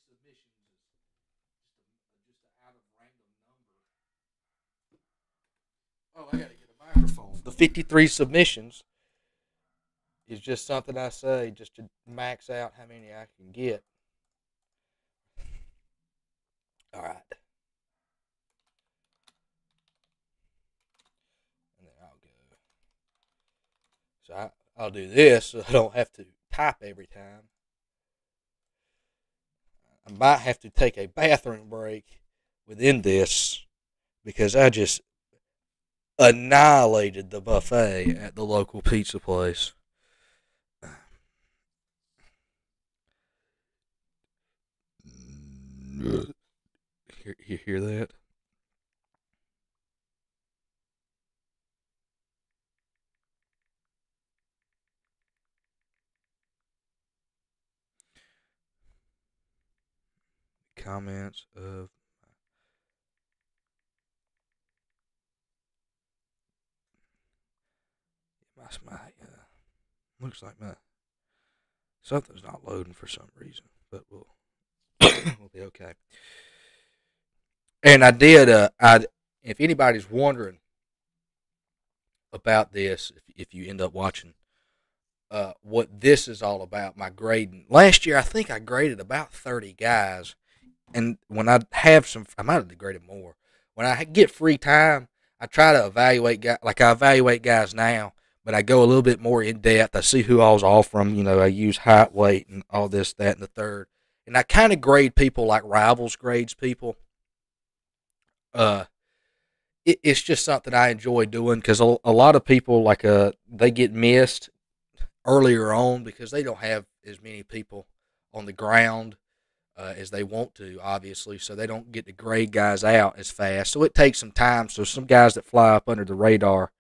submissions is just a out of random number. Oh, I gotta get a microphone. The 53 submissions is just something I say just to max out how many I can get. All right. And then I'll go. So I'll do this so I don't have to type every time. I might have to take a bathroom break within this because I just annihilated the buffet at the local pizza place. You hear that? Comments of my looks like my something's not loading for some reason, but we'll we'll be okay. And I did. If anybody's wondering about this, if you end up watching, what this is all about, my grading. Last year, I think I graded about 30 guys, and when I have some, I might have graded more. When I get free time, I try to evaluate guys. Like I evaluate guys now, but I go a little bit more in depth. I see who I was off from. I use height, weight, and all this, that, and the third. And I kind of grade people like Rivals grades people. Uh, it's just something I enjoy doing because a lot of people they get missed earlier on because they don't have as many people on the ground as they want to, obviously, so they don't get to grade guys out as fast. So it takes some time. So some guys that fly up under the radar,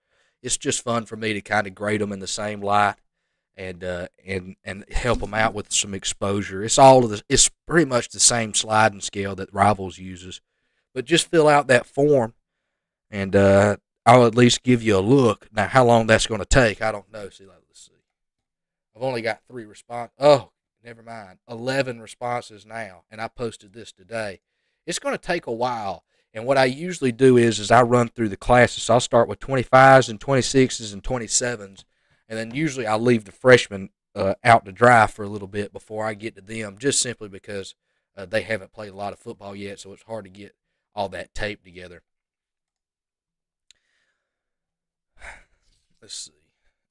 it's just fun for me to kind of grade them in the same light and help them out with some exposure. It's pretty much the same sliding scale that Rivals uses, but just fill out that form, and I'll at least give you a look. Now, how long that's going to take, I don't know. Let's see. I've only got 3 responses. Oh, never mind. 11 responses now, and I posted this today. It's going to take a while, and what I usually do is I run through the classes. So I'll start with 25s and 26s and 27s, and then usually I'll leave the freshmen out to dry for a little bit before I get to them, just simply because they haven't played a lot of football yet, so it's hard to get all that tape together. Let's see.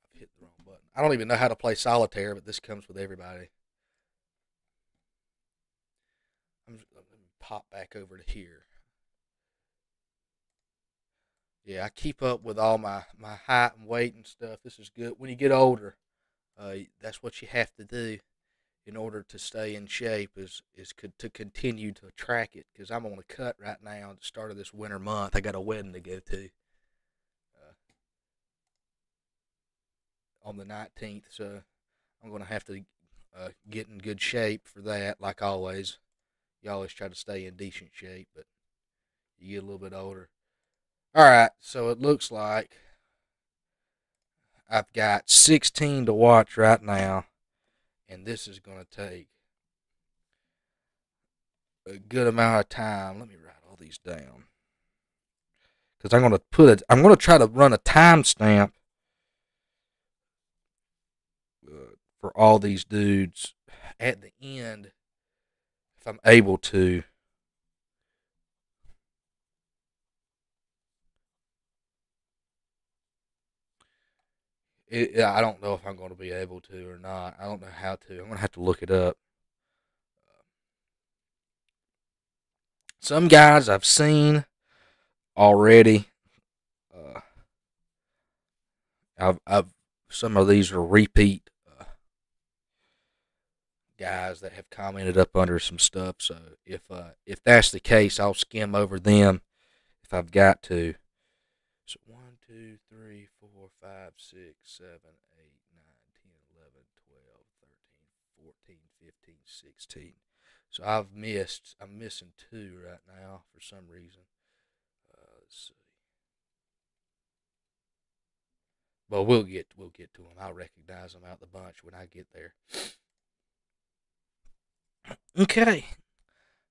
I've hit the wrong button. I don't even know how to play solitaire, but this comes with everybody. Let me pop back over to here. Yeah, I keep up with all my height and weight and stuff. This is good. When you get older, that's what you have to do in order to stay in shape to continue to track it. Because I'm on a cut right now at the start of this winter month. I got a wedding to go to on the 19th, so I'm going to have to get in good shape for that. Like always, you always try to stay in decent shape, but you get a little bit older. All right, so it looks like I've got 16 to watch right now, and this is going to take a good amount of time. Let me write all these down because I'm going to try to run a timestamp for all these dudes at the end if I'm able to. I don't know if I'm going to be able to or not. I don't know how to. I'm going to have to look it up. Some guys I've seen already. Uh, I've some of these are repeat guys that have commented up under some stuff. So if that's the case, I'll skim over them if I've got to. So 1, 2, 3, 4, 5, 6, 7, 8, 9, 10, 11, 12, 13, 14, 15, 16. So I'm missing 2 right now for some reason. Let's see. But we'll get to them. I'll recognize them out the bunch when I get there. Okay.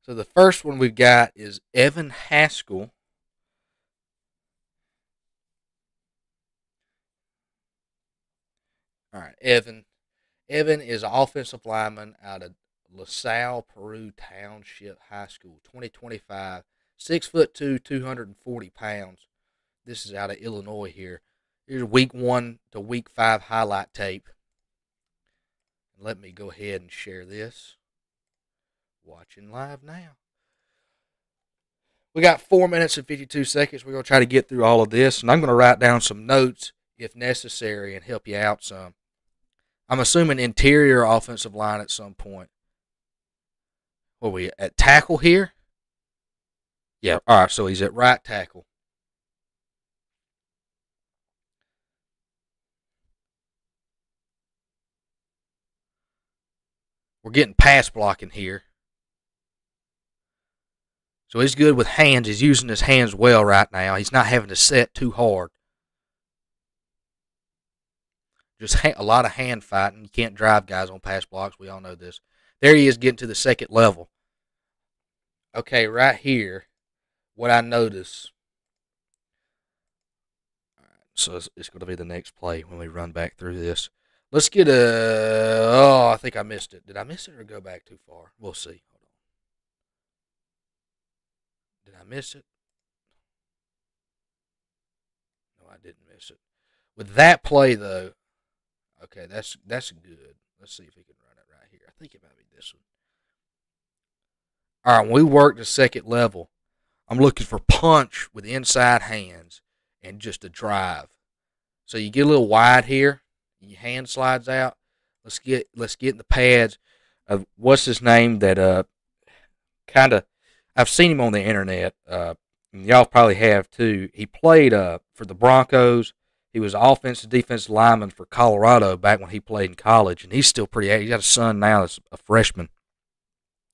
So the first one we've got is Evan Haskill. All right, Evan. Evan is an offensive lineman out of LaSalle, Peru Township High School, 2025, 6'2", 240 pounds. This is out of Illinois here. Here's week 1 to week 5 highlight tape. Let me go ahead and share this. Watching live now. We got 4 minutes and 52 seconds. We're going to try to get through all of this, and I'm going to write down some notes if necessary and help you out some. I'm assuming interior offensive line at some point. What are we at tackle here? Yeah, all right, so he's at right tackle. We're getting pass blocking here. So he's good with hands. He's using his hands well right now. He's not having to set too hard. Just a lot of hand fighting. You can't drive guys on pass blocks. We all know this. There he is getting to the second level. Okay, right here, what I notice. All right, so it's going to be the next play when we run back through this. Let's get a. Oh, I think I missed it. Did I miss it or go back too far? We'll see. Hold on. Did I miss it? No, I didn't miss it. With that play, though, okay, that's good. Let's see if we can run it right here. I think it might be this one. All right, when we work the second level, I'm looking for punch with inside hands and just a drive. So you get a little wide here, and your hand slides out. Let's get in the pads. What's his name? That kind of I've seen him on the internet. And y'all probably have too. He played for the Broncos. He was an offensive defensive lineman for Colorado back when he played in college, and he's still pretty. He's got a son now that's a freshman,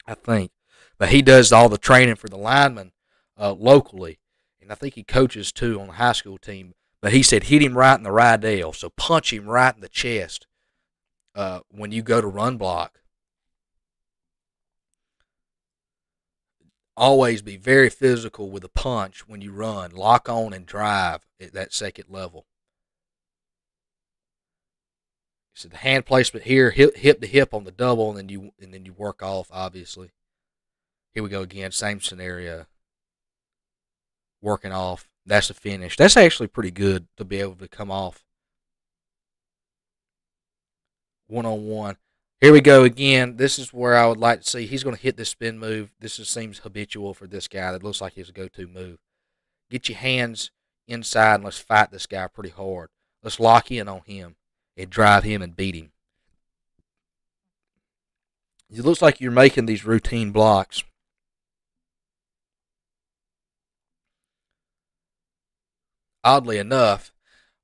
I think. But he does all the training for the linemen locally, and I think he coaches too on the high school team. But he said hit him right in the Rydell, so punch him right in the chest when you go to run block. Always be very physical with a punch when you run. Lock on and drive at that second level. So the hand placement here, hip to hip on the double, and then you work off. Obviously, here we go again. Same scenario. Working off. That's a finish. That's actually pretty good to be able to come off. 1-on-1. Here we go again. This is where I would like to see. He's going to hit this spin move. This just seems habitual for this guy. That looks like his go-to move. Get your hands inside and let's fight this guy pretty hard. Let's lock in on him and drive him and beat him. It looks like you're making these routine blocks. Oddly enough,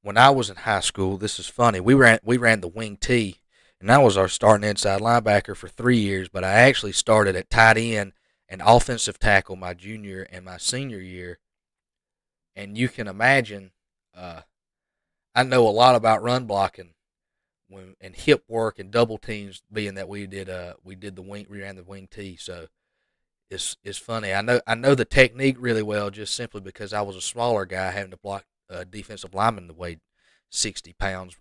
when I was in high school, this is funny. We ran the wing T, and I was our starting inside linebacker for 3 years. But I actually started at tight end and offensive tackle my junior and my senior year. And you can imagine, I know a lot about run blocking and hip work and double teams, being that we ran the wing T. So it's funny. I know the technique really well just simply because I was a smaller guy having to block a defensive lineman that weighed 60 pounds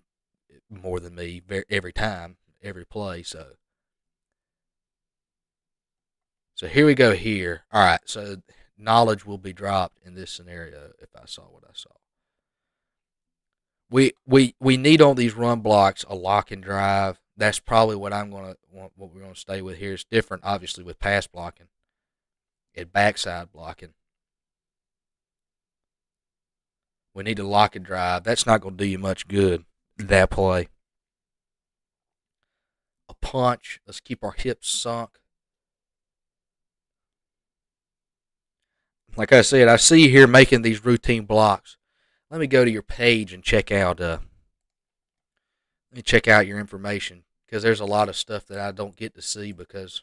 more than me every time, every play. So here we go here. All right, so knowledge will be dropped in this scenario if I saw what I saw. We need on these run blocks a lock and drive. That's probably what we're gonna stay with here. It's different, obviously, with pass blocking and backside blocking. We need to lock and drive. That's not going to do you much good, that play. A punch. Let's keep our hips sunk. Like I said, I see you here making these routine blocks. Let me go to your page and check out your information, because there's a lot of stuff that I don't get to see because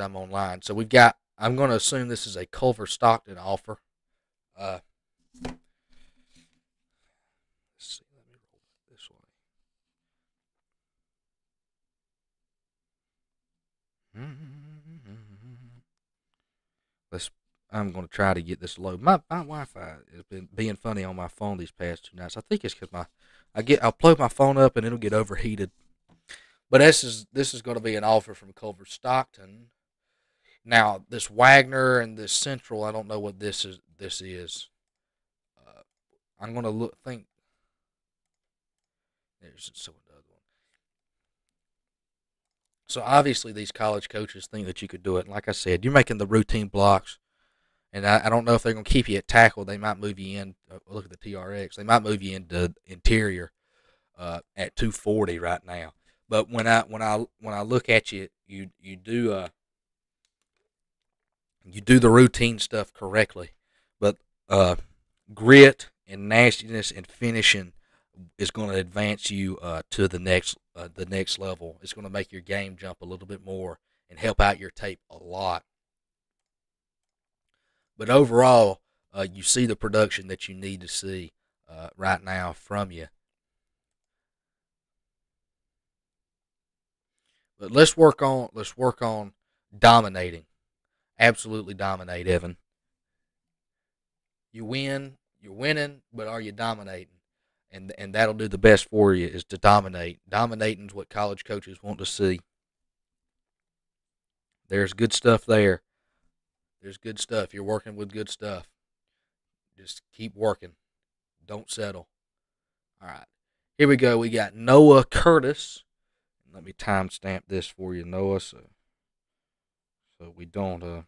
I'm online. So I'm going to assume this is a Culver Stockton offer. Let's see. Let me roll this way. Let's. I'm going to try to get this low. My Wi-Fi has been being funny on my phone these past 2 nights. I think it's because I'll plug my phone up and it'll get overheated. But this is going to be an offer from Culver Stockton. Now this Wagner and this Central, I don't know what this is. Uh, I'm going to look. Think there's another one. So obviously these college coaches think that you could do it. And like I said, you're making the routine blocks, and I don't know if they're going to keep you at tackle. They might move you in. Look at the TRX. They might move you into interior at 240 right now. But when I look at you, you do the routine stuff correctly. But grit and nastiness and finishing is going to advance you to the next level. It's going to make your game jump a little bit more and help out your tape a lot. But overall, you see the production that you need to see right now from you. But let's work on dominating. Absolutely dominate, Evan. You're winning, but are you dominating? And that'll do the best for you is to dominate. Dominating is what college coaches want to see. There's good stuff there. There's good stuff. You're working with good stuff. Just keep working. Don't settle. All right. Here we go. We got Noah Curtis. Let me timestamp this for you, Noah, so we don't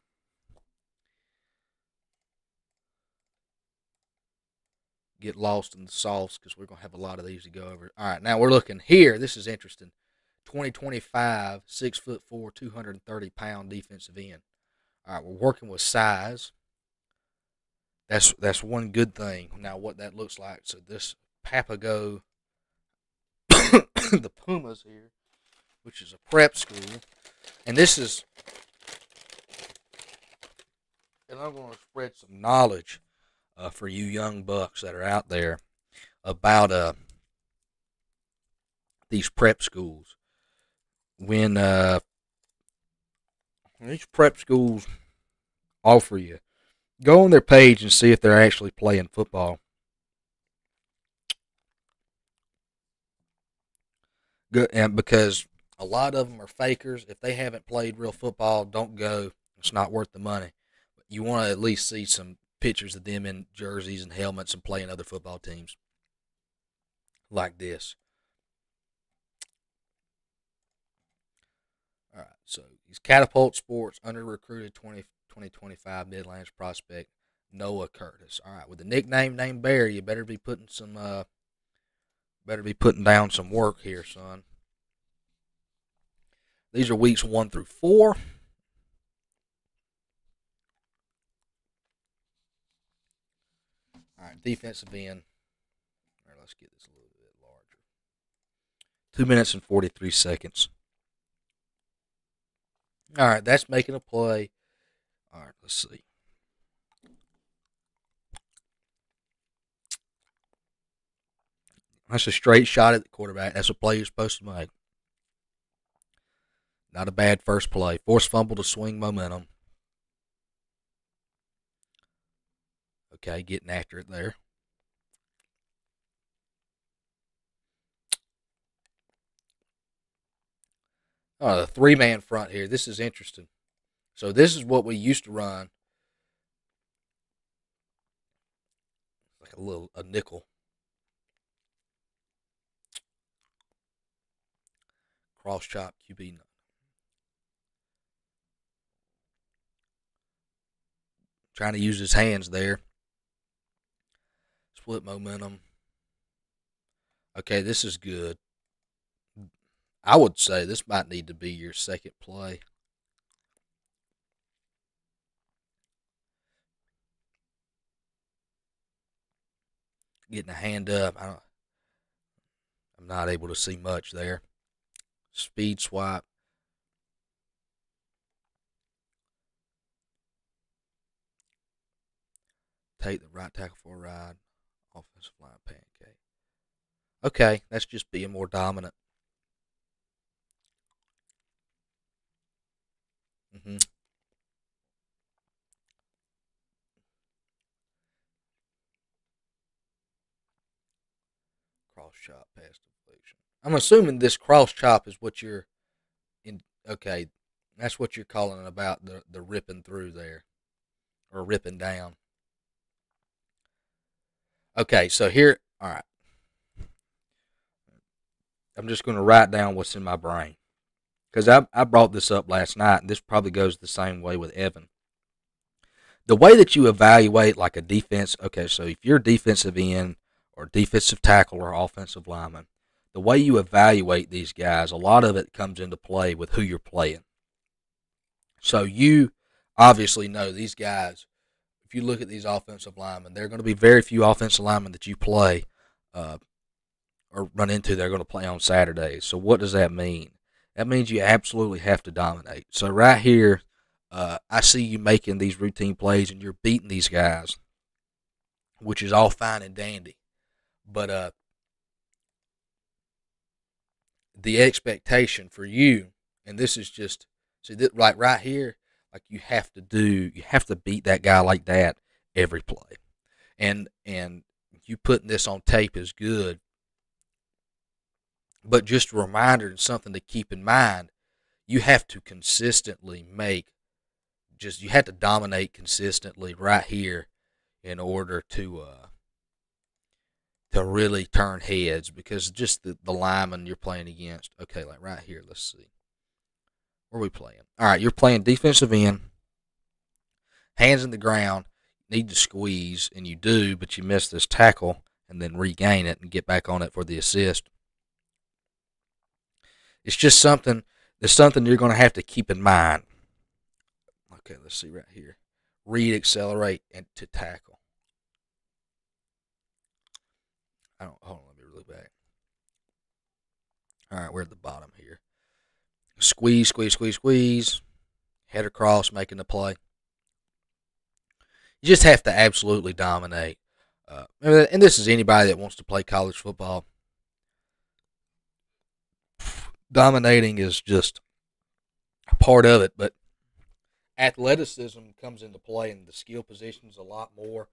get lost in the sauce because we're going to have a lot of these to go over. All right, now we're looking here. This is interesting. 2025, 6'4", 230-pound defensive end. All right, we're working with size. That's one good thing. Now, what that looks like. So this Papago, the Pumas here, which is a prep school, and this is, and I'm going to spread some knowledge for you young bucks that are out there about these prep schools. When these prep schools offer you, go on their page and see if they're actually playing football. Good, and because a lot of them are fakers. If they haven't played real football, don't go. It's not worth the money. But you want to at least see some pictures of them in jerseys and helmets and playing other football teams like this. All right, so he's Catapult Sports under recruited 2025 Midlands prospect Noah Curtis. All right, with the nickname named Barry, you better be putting down some work here, son. These are weeks 1 through 4. All right, defensive end. All right, let's get this a little bit larger. 2 minutes and 43 seconds. All right, that's making a play. All right, let's see. That's a straight shot at the quarterback. That's a play you're supposed to make. Not a bad first play. Force fumble to swing momentum. Okay, getting after it there. The three-man front here. This is interesting. So this is what we used to run. Like a nickel. Cross chop QB. Trying to use his hands there. Split momentum. Okay, this is good. I would say this might need to be your second play. Getting a hand up. I'm not able to see much there. Speed swap. Take the right tackle for a ride. Offensive line pancake. Okay, that's just being more dominant. Mm-hmm. Cross chop past deflection. I'm assuming this cross chop is what you're in. Okay, that's what you're calling about the ripping through there or ripping down. Okay, so here, all right. I'm just going to write down what's in my brain because I brought this up last night, and this probably goes the same way with Evan. The way that you evaluate like a defense, okay, so if you're a defensive end or defensive tackle or offensive lineman, the way you evaluate these guys, a lot of it comes into play with who you're playing. So you obviously know these guys. If you look at these offensive linemen, there are going to be very few offensive linemen that you play or run into they're going to play on Saturdays. So what does that mean? That means you absolutely have to dominate. So right here, I see you making these routine plays and you're beating these guys, which is all fine and dandy. But the expectation for you, and this is just, see, like right here, like you have to beat that guy like that every play. And you putting this on tape is good. But just a reminder and something to keep in mind, you have to consistently you have to dominate consistently right here in order to really turn heads, because just the lineman you're playing against. Okay, like right here, let's see. Where are we playing? All right, you're playing defensive end, hands in the ground, need to squeeze, and you do, but you miss this tackle and then regain it and get back on it for the assist. It's just something you're going to have to keep in mind. Okay, let's see right here. Read, accelerate, and to tackle. Hold on, let me look back. All right, we're at the bottom here. Squeeze, squeeze, squeeze, squeeze. Head across, making the play. You just have to absolutely dominate. And this is anybody that wants to play college football. Dominating is just a part of it, but athleticism comes into play in the skill positions a lot more.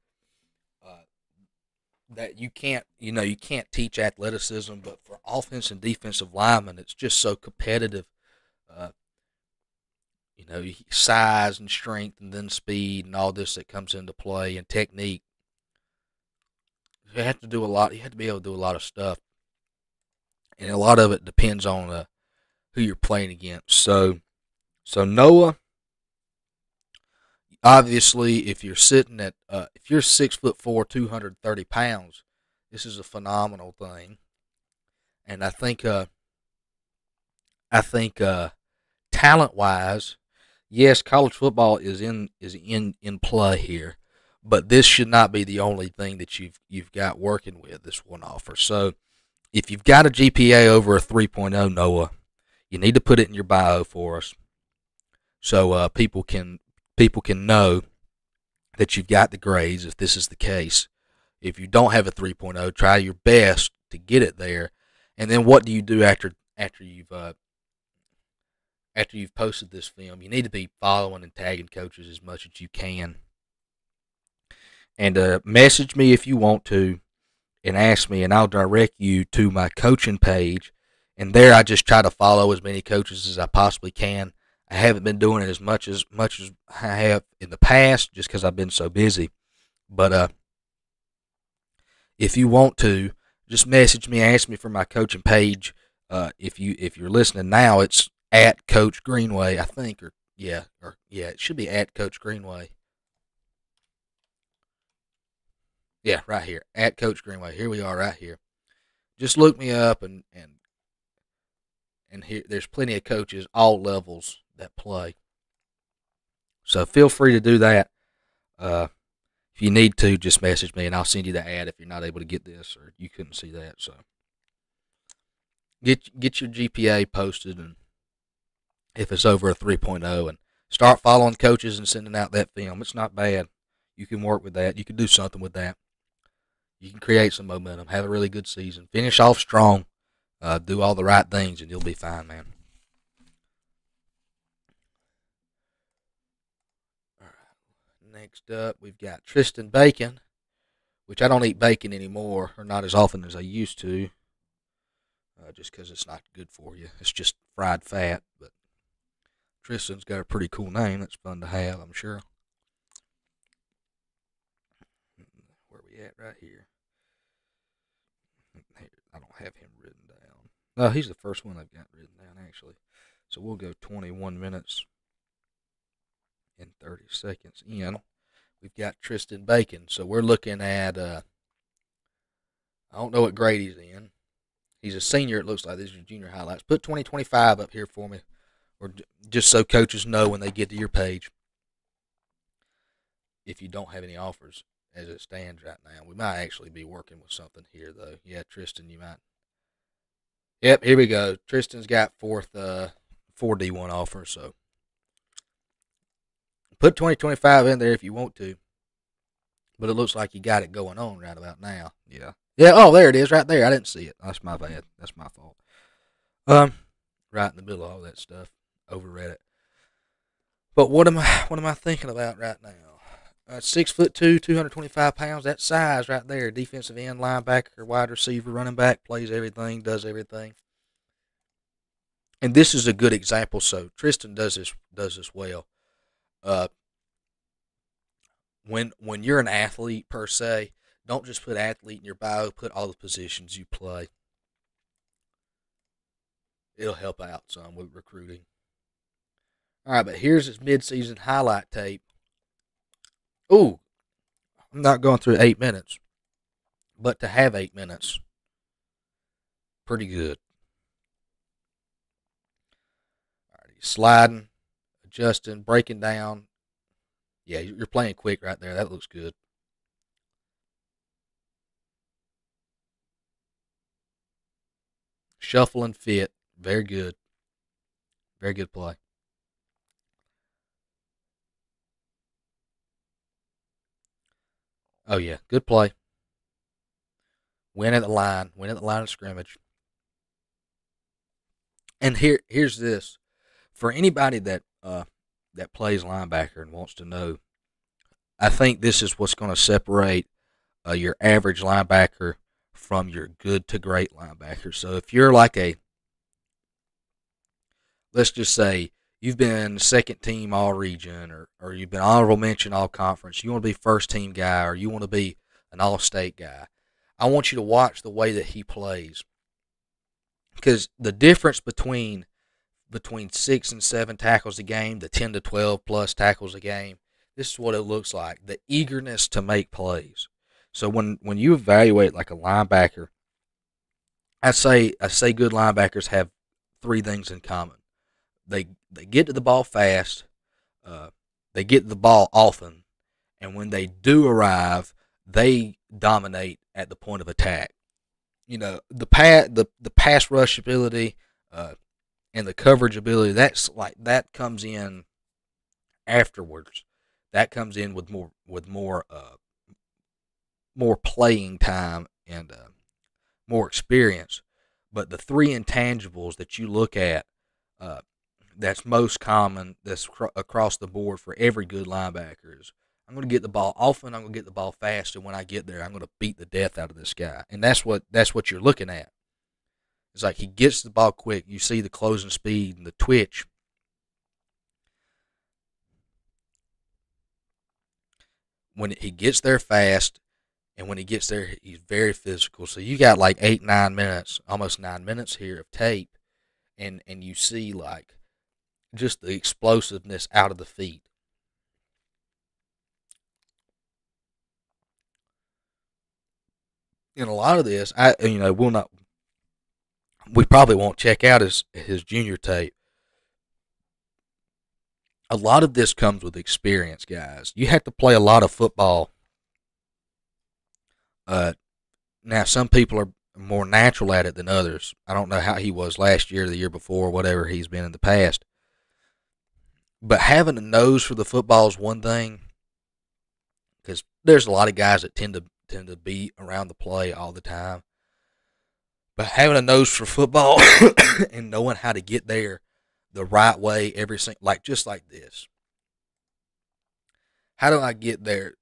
That you can't teach athleticism, but for offense and defensive linemen, it's just so competitive. Size and strength, and then speed, and all this that comes into play, and technique. You have to do a lot. You have to be able to do a lot of stuff, and a lot of it depends on who you're playing against. So Noah, obviously, if you're sitting at if you're 6'4", 230 pounds, this is a phenomenal thing. And I think talent wise, yes, college football is in play here, but this should not be the only thing that you've got working with this one offer. So if you've got a GPA over a 3.0, Noah, you need to put it in your bio for us, so people can know that you've got the grades if this is the case. If you don't have a 3.0, try your best to get it there. And then what do you do after you've posted this film? You need to be following and tagging coaches as much as you can. And message me if you want to and ask me, and I'll direct you to my coaching page. And there I just try to follow as many coaches as I possibly can. I haven't been doing it as much as I have in the past just because I've been so busy. But if you want to, just message me, ask me for my coaching page. If you're listening now, it's at Coach Greenway, I think, it should be at Coach Greenway. Yeah, right here, at Coach Greenway. Here we are, right here. Just look me up, and here there's plenty of coaches, all levels, that play. So feel free to do that. If you need to, just message me, and I'll send you the ad if you're not able to get this or you couldn't see that. So get your GPA posted, and if it's over a 3.0, and start following coaches and sending out that film. It's not bad. You can work with that. You can do something with that. You can create some momentum, have a really good season, finish off strong, do all the right things, and you'll be fine, man. Next up, we've got Tristan Bacon, which I don't eat bacon anymore, or not as often as I used to, just because it's not good for you. It's just fried fat, but Tristan's got a pretty cool name. That's fun to have, I'm sure. Where we at right here? I don't have him written down. No, he's the first one I've got written down, actually. So we'll go 21 minutes and 30 seconds in. We've got Tristan Bacon. So we're looking at, I don't know what grade he's in. He's a senior, it looks like. These are junior highlights. Put 2025 up here for me, or just so coaches know when they get to your page. If you don't have any offers as it stands right now. We might actually be working with something here, though. Yeah, Tristan, you might. Yep, here we go. Tristan's got 4 D1 offers, so put 2025 in there if you want to. But it looks like you got it going on right about now. Yeah. Yeah, oh, there it is right there. I didn't see it. That's my bad. That's my fault. Right in the middle of all that stuff. Overread it. But what am I thinking about right now? 6'2", 225 pounds. That size right there. Defensive end, linebacker, wide receiver, running back, plays everything, does everything. And this is a good example. So Tristan does this well. When you're an athlete per se, don't just put athlete in your bio. Put all the positions you play. It'll help out some with recruiting. All right, but here's his midseason highlight tape. Ooh, I'm not going through 8 minutes, but to have 8 minutes, pretty good. All right, he's sliding, adjusting, breaking down. Yeah, you're playing quick right there. That looks good. Shuffle and fit. Very good. Very good play. Oh, yeah. Good play. Win at the line. Win at the line of scrimmage. And here's this. For anybody that plays linebacker and wants to know, I think this is what's going to separate your average linebacker from your good to great linebacker. So if you're like let's just say you've been second team all region, or you've been honorable mention all conference, you want to be first team guy, or you want to be an all state guy, I want you to watch the way that he plays. Because the difference between 6 and 7 tackles a game, the 10 to 12 plus tackles a game, this is what it looks like. The eagerness to make plays. So when you evaluate like a linebacker, I say good linebackers have 3 things in common. They get to the ball fast, they get to the ball often, and when they do arrive, they dominate at the point of attack. You know, the pass rush ability and the coverage ability, that comes in afterwards. That comes in with more playing time and more experience. But the 3 intangibles that you look at, that's most common, that's across the board for every good linebacker is, I'm going to get the ball often, I'm going to get the ball fast, and when I get there, I'm going to beat the death out of this guy. And that's what you're looking at. It's like he gets the ball quick. You see the closing speed and the twitch. When he gets there fast, and when he gets there, he's very physical. So you got like 8, 9 minutes, almost 9 minutes here of tape, and you see like just the explosiveness out of the feet. In a lot of this, we probably won't check out his junior tape. A lot of this comes with experience, guys. You have to play a lot of football. Now, some people are more natural at it than others. I don't know how he was last year or the year before, whatever he's been in the past. But having a nose for the football is one thing, because there's a lot of guys that tend to be around the play all the time. But having a nose for football and knowing how to get there the right way just like this. How do I get there?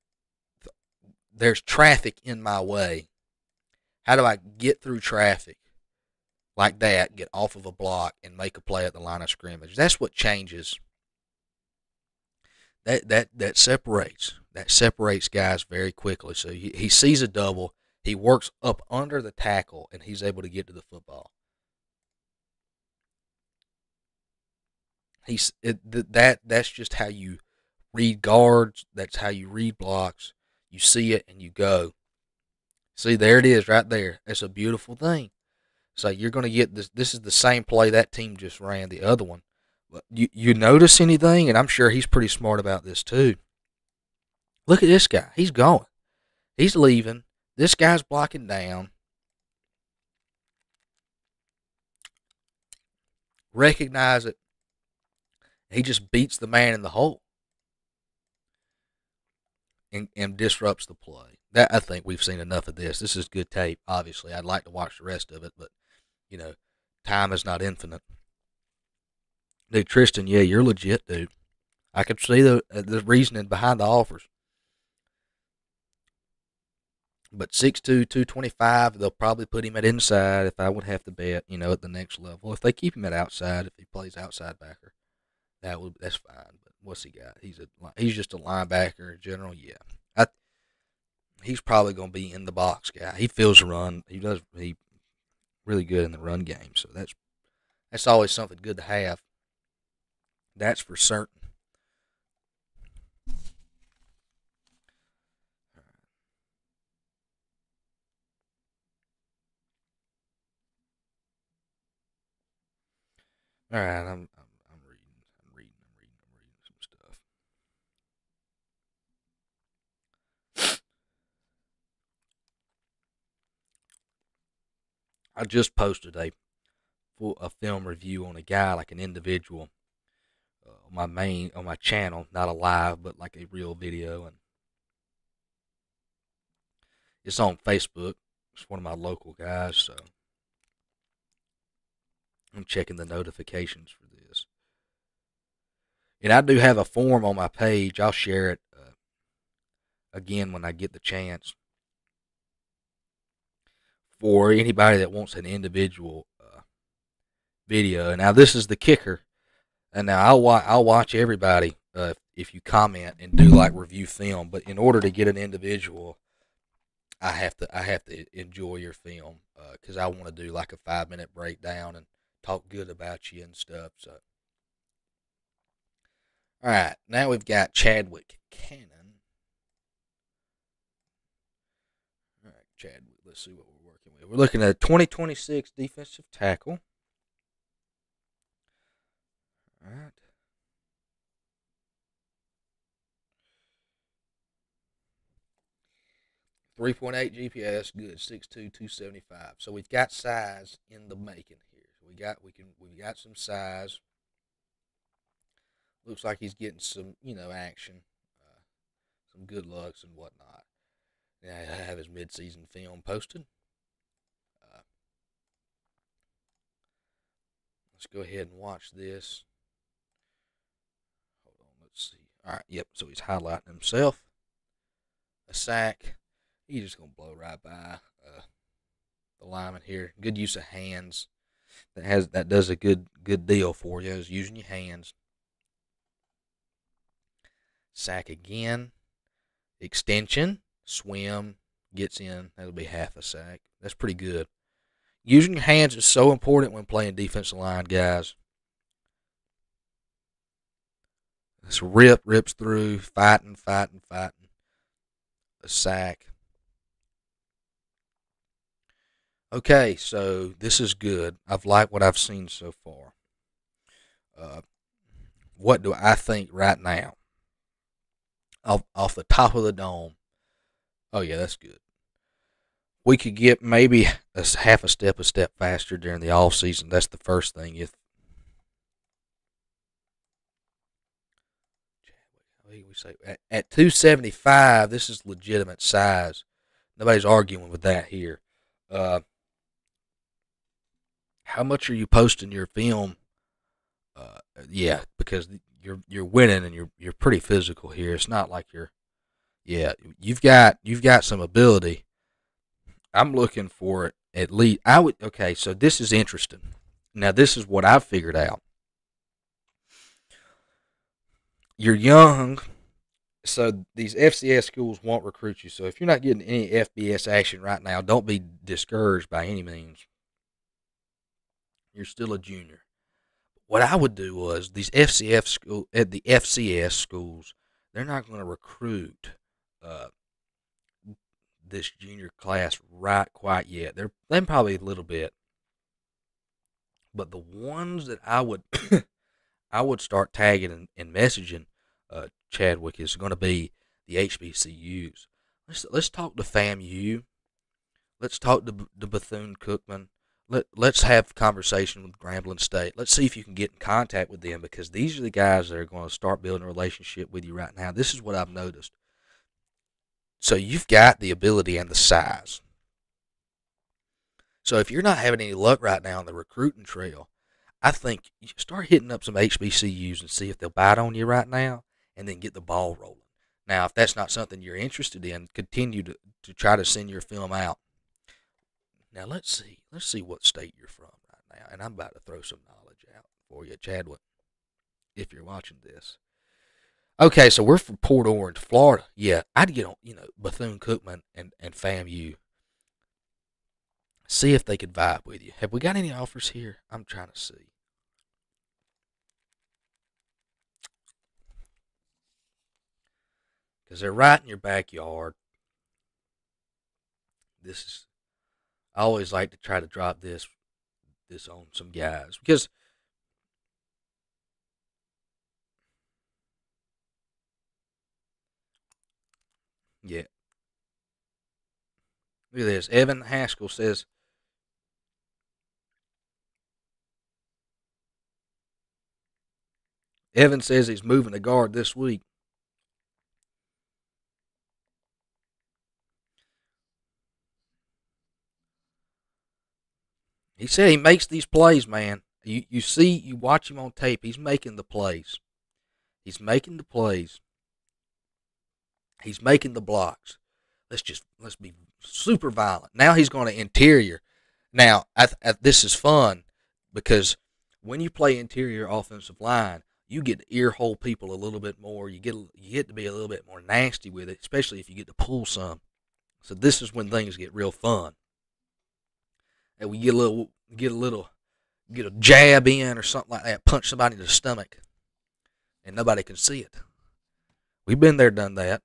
There's traffic in my way. How do I get through traffic like that, get off of a block, and make a play at the line of scrimmage? That's what changes. That separates guys very quickly. So he sees a double, he works up under the tackle, and he's able to get to the football. That's just how you read guards. That's how you read blocks. You see it and you go. See, there it is right there. It's a beautiful thing. So you're going to get this. This is the same play that team just ran, the other one. But you notice anything? And I'm sure he's pretty smart about this too. Look at this guy. He's going. He's leaving. This guy's blocking down. Recognize it. He just beats the man in the hole and disrupts the play. That, I think we've seen enough of this. This is good tape, obviously. I'd like to watch the rest of it, but, time is not infinite. Dude, Tristan, yeah, you're legit, dude. I can see the reasoning behind the offers. But 6'2", 225, they'll probably put him at inside if I would have to bet, at the next level. If they keep him at outside, if he plays outside backer, that's fine. But what's he got? He's just a linebacker in general. Yeah, he's probably going to be in the box guy. He feels the run. He really good in the run game. So that's always something good to have. That's for certain. All right, I'm reading some stuff. I just posted a film review on a guy, like an individual, on my channel, not a live, but like a real video, and it's on Facebook. It's one of my local guys, so I'm checking the notifications for this. And I do have a form on my page. I'll share it again when I get the chance. For anybody that wants an individual video. And now this is the kicker. And now I'll watch everybody if you comment and do like review film. But in order to get an individual, I have to enjoy your film because I want to do like a 5-minute breakdown and talk good about you and stuff. So, all right, now we've got Chadwick Cannon. All right, Chadwick. Let's see what we're working with. We're looking at a 2026 defensive tackle. All right. .3.8 GPS, good. 6'2", 275. So we've got size in the making here. We've got some size. Looks like he's getting some, action, some good looks and whatnot. Yeah, I have his midseason film posted. Let's go ahead and watch this. Hold on, let's see. All right, yep. So he's highlighting himself. A sack. He's just gonna blow right by the lineman here. Good use of hands. That does a good deal for you. Is using your hands. Sack again. Extension. Swim. Gets in. That'll be half a sack. That's pretty good. Using your hands is so important when playing defensive line, guys. This rips through, fighting. A sack. Okay, so this is good. I've liked what I've seen so far. What do I think right now? Off the top of the dome. Oh, yeah, that's good. We could get maybe half a step faster during the off season. That's the first thing. We say at 275, this is legitimate size. Nobody's arguing with that here. How much are you posting your film? Yeah, because you're winning and you're pretty physical here. It's not like you've got some ability. I'm looking for it at least. Okay, so this is interesting. Now this is what I've figured out. You're young, so these FCS schools won't recruit you. So if you're not getting any FBS action right now, don't be discouraged by any means. You're still a junior. What I would do was these the FCS schools, they're not going to recruit this junior class right quite yet. They're probably a little bit, but the ones that I would I would start tagging and messaging Chadwick is going to be the HBCUs. Let's talk to FAMU. Let's talk to Bethune-Cookman. Let's have a conversation with Grambling State. Let's see if you can get in contact with them, because these are the guys that are going to start building a relationship with you right now. This is what I've noticed. So you've got the ability and the size. So if you're not having any luck right now on the recruiting trail, I think you start hitting up some HBCUs and see if they'll bite on you right now, and then get the ball rolling. Now, if that's not something you're interested in, continue to try to send your film out. Now, let's see what state you're from right now. And I'm about to throw some knowledge out for you, Chadwick, if you're watching this. Okay, so we're from Port Orange, Florida. Yeah, I'd get on, Bethune-Cookman and FAMU. See if they could vibe with you. Have we got any offers here? I'm trying to see. Because they're right in your backyard. I always like to try to drop this on some guys. Because yeah. Look at this. Evan Haskill says, Evan says he's moving to guard this week. He said he makes these plays, man. You watch him on tape. He's making the plays. He's making the plays. He's making the blocks. Let's be super violent. Now he's going to interior. Now, this is fun because when you play interior offensive line, you get to ear hole people a little bit more. You get to be a little bit more nasty with it, especially if you get to pull some. So this is when things get real fun. And we get a jab in or something like that, punch somebody in the stomach, and nobody can see it. We've been there, done that.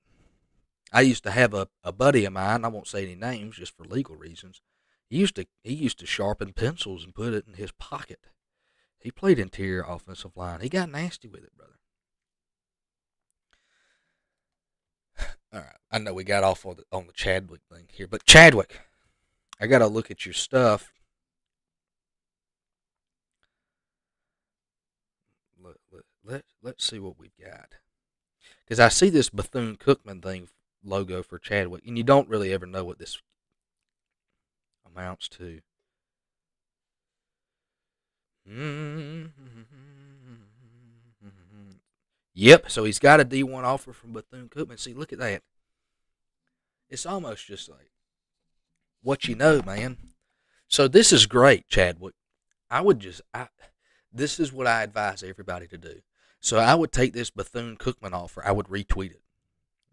I used to have a buddy of mine. I won't say any names just for legal reasons. He used to sharpen pencils and put it in his pocket. He played interior offensive line. He got nasty with it, brother. All right, I know we got off on the Chadwick thing here, but Chadwick, I got to look at your stuff. Let's see what we've got. Because I see this Bethune-Cookman thing logo for Chadwick, and you don't really ever know what this amounts to. Yep, so he's got a D1 offer from Bethune-Cookman. See, look at that. It's almost just like what you know, man. So this is great, Chadwick. This is what I advise everybody to do. So I would take this Bethune-Cookman offer. I would retweet it.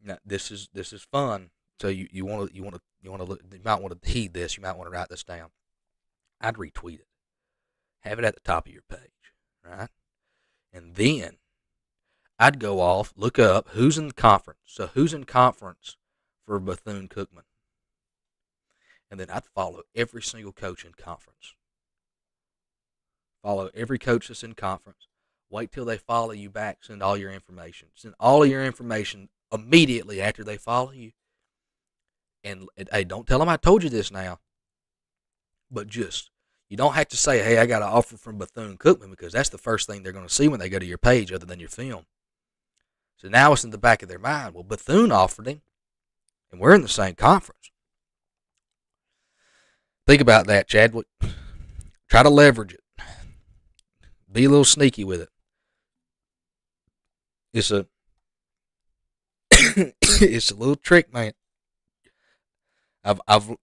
Now this is fun. So you might want to heed this. You might want to write this down. I'd retweet it. Have it at the top of your page, right? And then I'd go off, look up who's in the conference. So who's in conference for Bethune-Cookman? And then I'd follow every single coach in conference. Follow every coach that's in conference. Wait till they follow you back. Send all your information. Send all of your information immediately after they follow you. And hey, don't tell them I told you this now. But you don't have to say, hey, I got an offer from Bethune-Cookman, because that's the first thing they're going to see when they go to your page other than your film. So now it's in the back of their mind. Well, Bethune offered him, and we're in the same conference. Think about that, Chadwick. Try to leverage it. Be a little sneaky with it. It's a it's a little trick, man. I've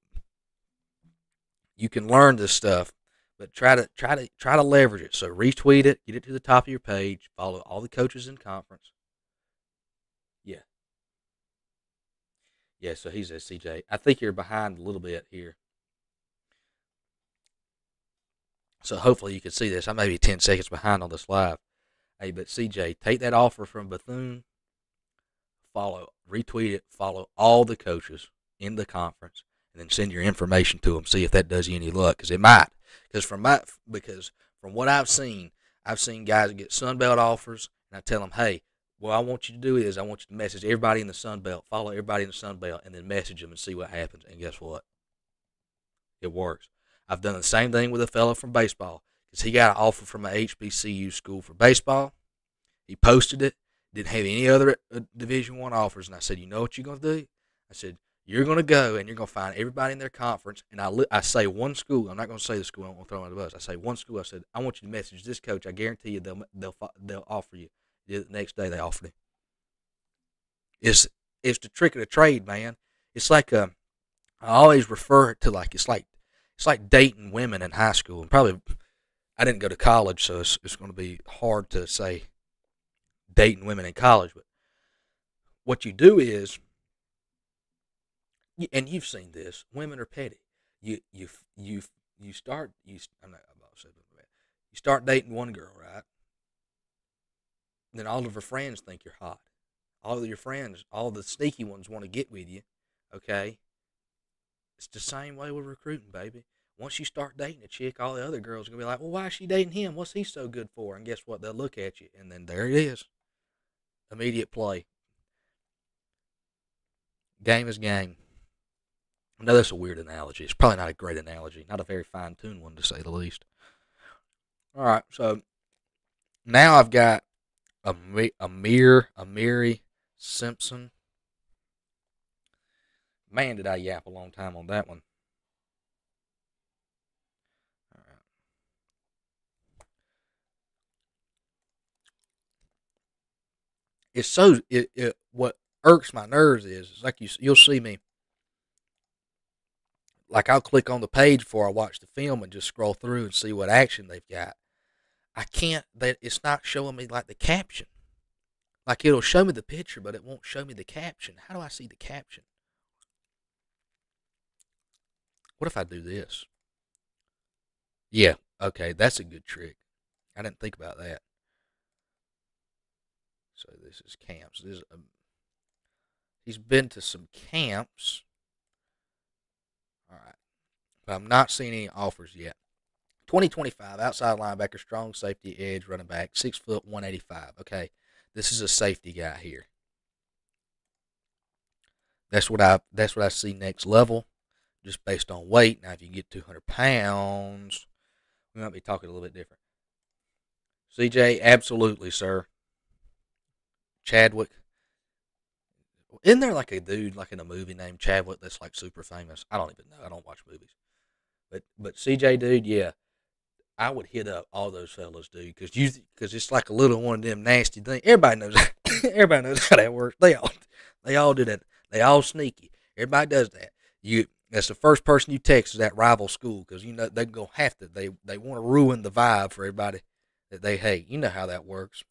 you can learn this stuff, but try to leverage it. So retweet it, get it to the top of your page, follow all the coaches in conference. Yeah. Yeah, so he's at CJ. I think you're behind a little bit here. So hopefully you can see this. I may be 10 seconds behind on this live. Hey, but CJ, take that offer from Bethune, retweet it, follow all the coaches in the conference, and then send your information to them. See if that does you any luck, because it might. Because from what I've seen guys get Sunbelt offers, and I tell them, hey, what I want you to do is I want you to message everybody in the Sunbelt, follow everybody in the Sunbelt, and then message them and see what happens. And guess what? It works. I've done the same thing with a fellow from baseball, because he got an offer from an HBCU school for baseball. He posted it, didn't have any other Division I offers, and I said, you know what you're going to do? I said, you're going to go and you're going to find everybody in their conference, and I say one school. I'm not going to say the school. I don't want to throw them under the bus. I say one school. I said, I want you to message this coach. I guarantee you they'll offer you. The next day they offered him. It's the trick of the trade, man. It's like I always refer it to it's like dating women in high school. And probably I didn't go to college, so it's going to be hard to say dating women in college. But what you do is, and you've seen this, women are petty. You start dating one girl, right? Then all of her friends think you're hot. All of your friends, all the sneaky ones, want to get with you. Okay, it's the same way with recruiting, baby. Once you start dating a chick, all the other girls are gonna be like, "Well, why is she dating him? What's he so good for?" And guess what? They'll look at you, and then there it is. Immediate play. Game is game. I know that's a weird analogy. It's probably not a great analogy. Not a very fine-tuned one, to say the least. All right, so now I've got Ameire Simpson. Man, did I yap a long time on that one. All right. It's so what irks my nerves is like you'll see me, like I'll click on the page before I watch the film and just scroll through and see what action they've got. I can't. It's not showing me like the caption. Like it'll show me the picture, but it won't show me the caption. How do I see the caption? What if I do this? Yeah, okay, that's a good trick. I didn't think about that. So this is camps. He's been to some camps. All right, but I'm not seeing any offers yet. 2025, outside linebacker, strong safety, edge, running back, 6 foot, 185. Okay, this is a safety guy here. That's what I see next level, just based on weight. Now, if you get 200 pounds, we might be talking a little bit different. CJ, absolutely, sir. Chadwick. Isn't there like a dude like in a movie named Chadwick that's like super famous? I don't even know. I don't watch movies. But CJ, dude, yeah. I would hit up all those fellas, dude, because it's like a little one of them nasty things. Everybody knows everybody knows how that works. They all do that. They all sneaky. Everybody does that. That's the first person you text is that rival school, because you know they're gonna have to. They want to ruin the vibe for everybody that they hate. You know how that works.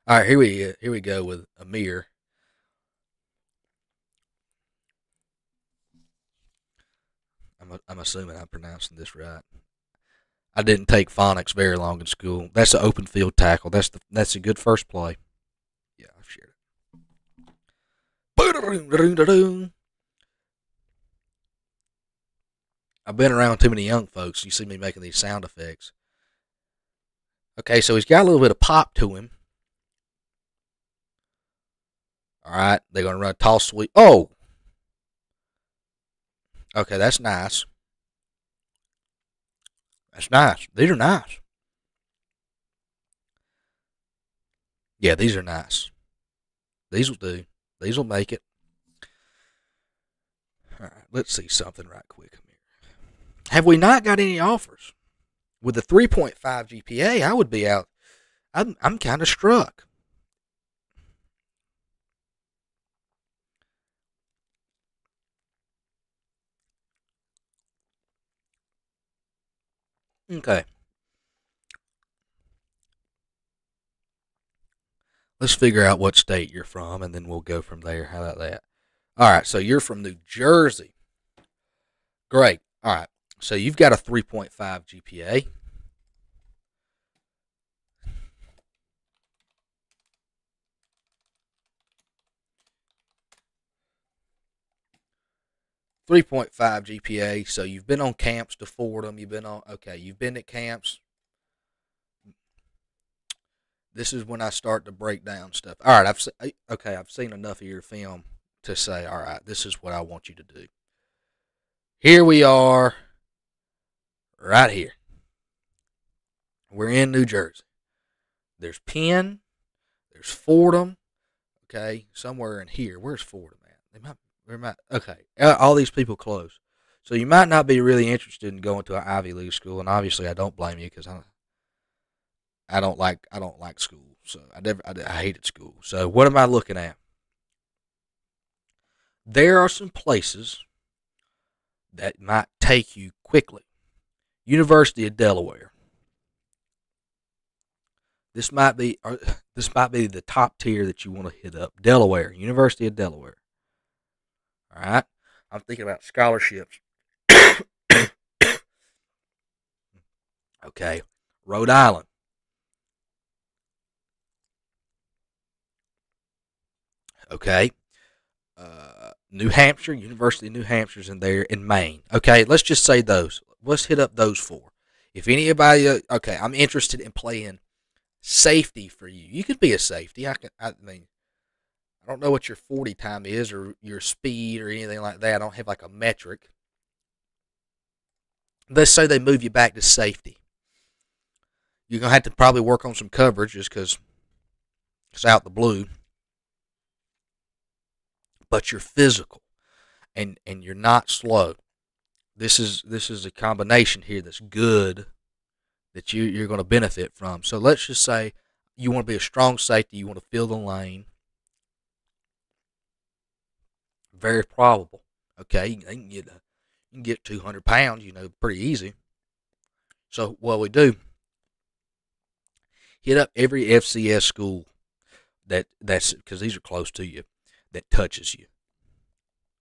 All right, here we go with Ameire. I'm assuming I'm pronouncing this right. I didn't take phonics very long in school. That's an open field tackle. That's a good first play. Yeah, I've shared it. I've been around too many young folks. You see me making these sound effects. Okay, so he's got a little bit of pop to him. All right, they're going to run a toss sweep. Oh! Okay, that's nice. That's nice. These are nice. Yeah, these are nice. These will do. These will make it. All right, let's see something right quick. Have we not got any offers? With the 3.5 GPA, I would be out I'm kind of struck. Okay. Let's figure out what state you're from, and then we'll go from there. How about that? All right. So you're from New Jersey. Great. All right. So you've got a 3.5 GPA. 3.5 GPA. So you've been on camps to Fordham. You've been on. Okay. You've been at camps. This is when I start to break down stuff. All right. I've seen enough of your film to say, all right, this is what I want you to do. Here we are, right here. We're in New Jersey. There's Penn. There's Fordham. Okay, somewhere in here. Where's Fordham at? Okay, all these people close. So you might not be really interested in going to an Ivy League school, and obviously I don't blame you because I don't like school. So I hated school. So what am I looking at? There are some places that might take you quickly. University of Delaware. This might be the top tier that you want to hit up. Delaware, University of Delaware. All right, I'm thinking about scholarships. Okay, Rhode Island. Okay, New Hampshire, University of New Hampshire's in there, in Maine. Okay, let's just say those. Let's hit up those four. If anybody, okay, I'm interested in playing safety for you. You could be a safety. I mean, I don't know what your 40 time is or your speed or anything like that. I don't have like a metric. Let's say they move you back to safety. You're going to have to probably work on some coverage just because it's out the blue. But you're physical and you're not slow. This is a combination here that's good that you're going to benefit from. So let's just say you want to be a strong safety. You want to fill the lane. Very probable. Okay, you can get 200 pounds, pretty easy. So what we do, hit up every FCS school that's because these are close to you, that touches you.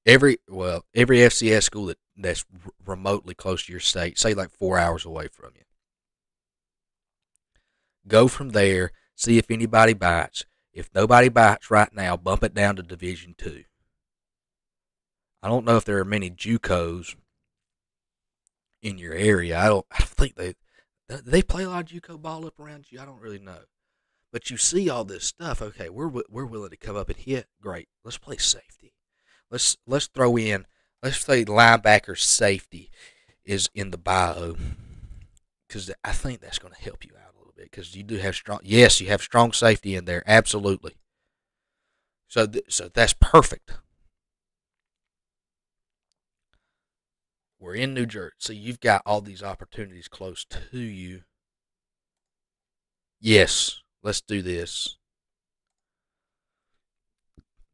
Every FCS school that's remotely close to your state, say like 4 hours away from you. Go from there, see if anybody bites. If nobody bites right now, bump it down to Division II. I don't know if there are many JUCOs in your area. I don't think they play a lot of JUCO ball up around you. I don't really know, but you see all this stuff. Okay, we're willing to come up and hit. Great, let's play safety. Let's throw in. Let's say linebacker safety is in the bio because I think that's going to help you out a little bit because you do have strong. Yes, you have strong safety in there. Absolutely. So that's perfect. We're in New Jersey, so you've got all these opportunities close to you. Yes, let's do this.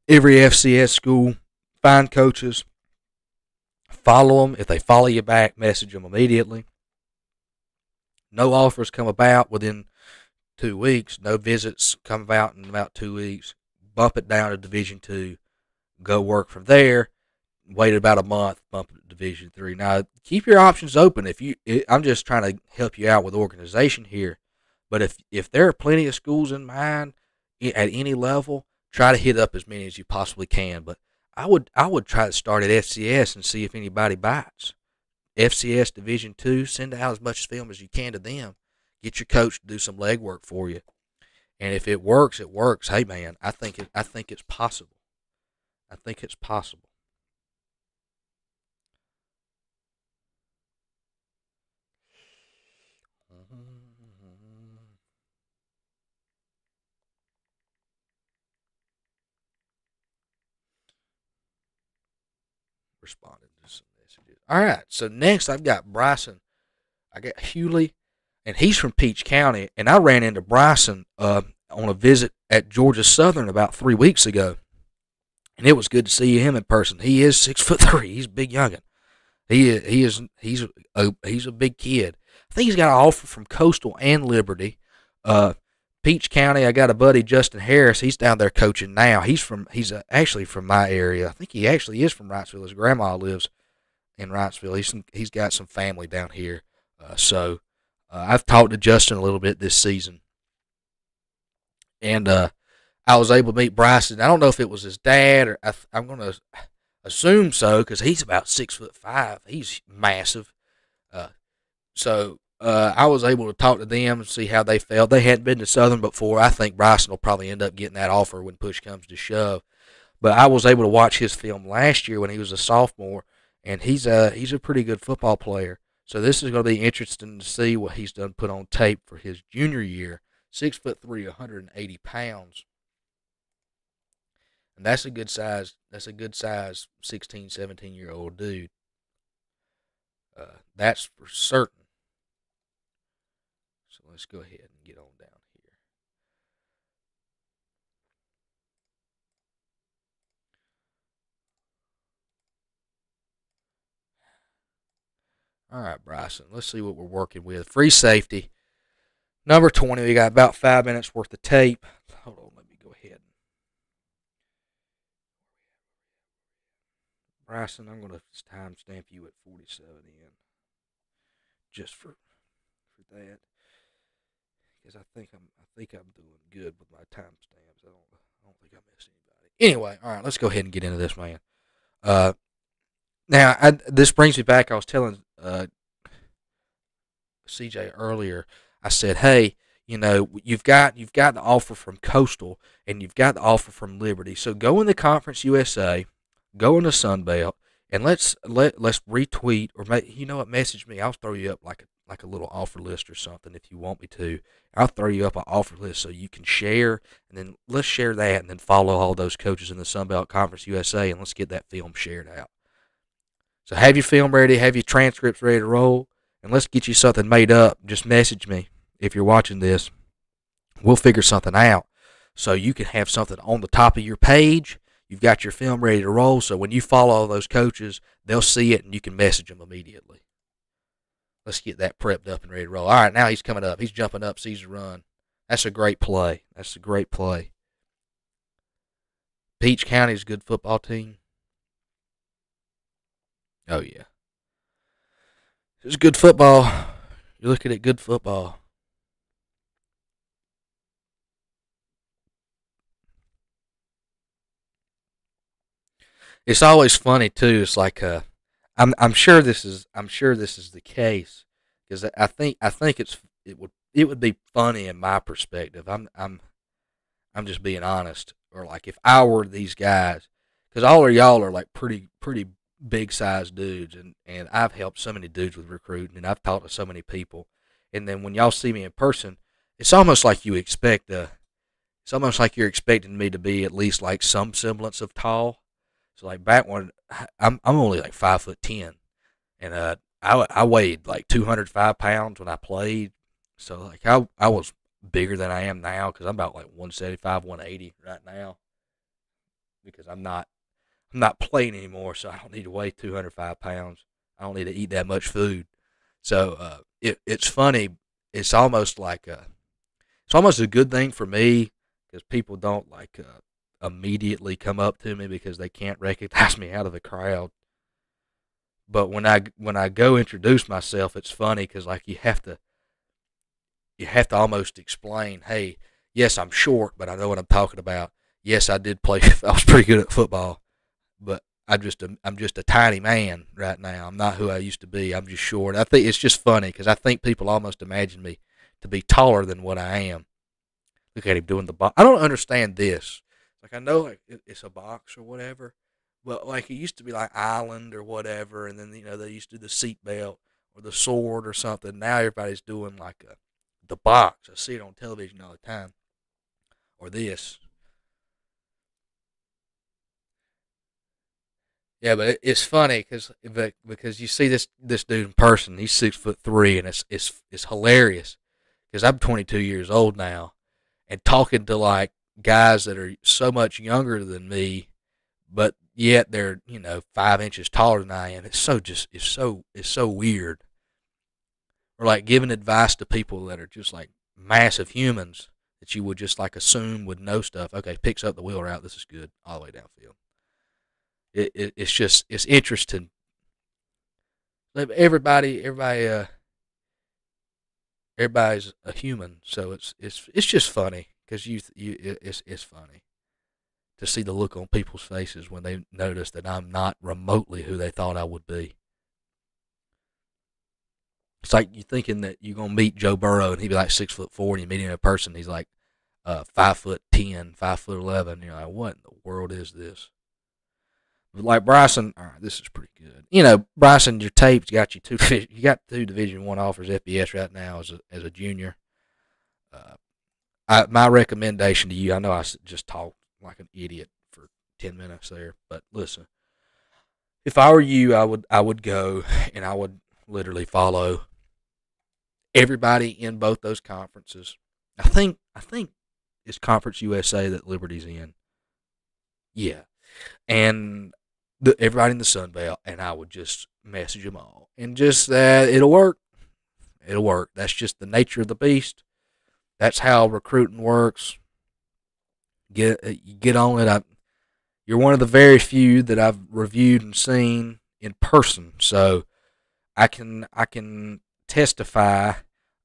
Every FCS school, find coaches, follow them. If they follow you back, message them immediately. No offers come about within 2 weeks. No visits come about in about 2 weeks. Bump it down to Division II. Go work from there. Wait about a month, bump it to Division III. Now, keep your options open. I'm just trying to help you out with organization here. But if there are plenty of schools in mind at any level, try to hit up as many as you possibly can. But I would try to start at FCS and see if anybody bites. FCS Division II, send out as much film as you can to them. Get your coach to do some legwork for you. And if it works, it works. Hey man, I think it's possible. I think it's possible. Responded to some messages. All right, so next I've got Bryson. I got Hughley and he's from Peach County. And I ran into Bryson on a visit at Georgia Southern about 3 weeks ago, and it was good to see him in person. He is 6'3". He's a big youngin. He's a big kid. I think he's got an offer from Coastal and Liberty. Peach County, I got a buddy, Justin Harris. He's down there coaching now. He's actually from my area. I think he actually is from Wrightsville. His grandma lives in Wrightsville. He's got some family down here. So I've talked to Justin a little bit this season, and I was able to meet Bryson. I don't know if it was his dad, or I'm going to assume so, because he's about 6'5". He's massive. So I was able to talk to them and see how they felt. They hadn't been to Southern before. I think Bryson will probably end up getting that offer when push comes to shove. But I was able to watch his film last year when he was a sophomore, and he's a pretty good football player. So this is going to be interesting to see what he's done put on tape for his junior year. 6'3", 180 pounds. And that's a good size. That's a good size 16, 17-year-old dude. That's for certain. So let's go ahead and get on down here. All right, Bryson. Let's see what we're working with. Free safety. Number 20. We got about 5 minutes worth of tape. Hold on. Let me go ahead. Bryson, I'm going to timestamp you at 47 in. Just for that. Because I think I'm doing good with my timestamps. I don't think I missed anybody. Anyway, all right, let's go ahead and get into this, man. Now this brings me back. I was telling CJ earlier. I said, hey, you've got the offer from Coastal and you've got the offer from Liberty. So go in the Conference USA, go in the Sun Belt, and let's retweet or message me. I'll throw you up like a little offer list or something if you want me to. I'll throw you up an offer list so you can share, and then let's share that, and then follow all those coaches in the Sun Belt Conference USA, and let's get that film shared out. So have your film ready, have your transcripts ready to roll, and let's get you something made up. Just message me if you're watching this. We'll figure something out so you can have something on the top of your page. You've got your film ready to roll, so when you follow all those coaches, they'll see it, and you can message them immediately. Let's get that prepped up and ready to roll. All right, now he's coming up. He's jumping up, sees the run. That's a great play. That's a great play. Peach County's a good football team. Oh, yeah. It's good football. You're looking at good football. It's always funny too. It's like I'm sure this is the case, because I think it would be funny in my perspective. I'm just being honest. Or like if I were these guys, because all of y'all are like pretty big sized dudes, and I've helped so many dudes with recruiting, and I've talked to so many people, and then when y'all see me in person, it's almost like you expect it's almost like you're expecting me to be at least like some semblance of tall. So like back when I'm only like 5'10", and I weighed like 205 pounds when I played. So like I was bigger than I am now, because I'm about like 175, 180 right now, because I'm not playing anymore, so I don't need to weigh 205 pounds. I don't need to eat that much food. So it's funny. It's almost like it's almost a good thing for me, because people don't like immediately come up to me because they can't recognize me out of the crowd. But when I go introduce myself, it's funny, because like you have to almost explain, hey, yes, I'm short, but I know what I'm talking about. Yes, I did play. I was pretty good at football, but I'm just a tiny man right now. I'm not who I used to be. I'm just short. I think it's just funny, because I think people almost imagine me to be taller than what I am. Look at him doing the box. I don't understand this. Like, I know like it's a box or whatever, but like it used to be like Island or whatever, and then they used to do the seat belt or the sword or something. Now everybody's doing like the box. I see it on television all the time. Or this. Yeah, but it's funny because you see this dude in person. He's 6'3", and it's hilarious. because I'm 22 years old now, and talking to like guys that are so much younger than me, but yet they're 5 inches taller than I am. It's so weird. Or like giving advice to people that are just like massive humans that you would just like assume would know stuff. Okay, picks up the wheel route. This is good all the way downfield. It's interesting. Everybody's a human, so it's just funny because it's funny to see the look on people's faces when they notice that I'm not remotely who they thought I would be. It's like you thinking that you're gonna meet Joe Burrow and he'd be like 6'4", and you meet him in person, he's like 5'10", 5'11". You're like, what in the world is this? But like Bryson, all right, this is pretty good. Bryson, your tape's got you you got 2 Division I offers FBS right now as a junior. My recommendation to you, I know I just talked like an idiot for 10 minutes there, but listen, if I were you, I would go and I would literally follow everybody in both those conferences. I think it's Conference USA that Liberty's in. Yeah, and everybody in the Sun Belt, and I would just message them all, and just it'll work. It'll work. That's just the nature of the beast. That's how recruiting works. You get on it. You're one of the very few that I've reviewed and seen in person, so I can testify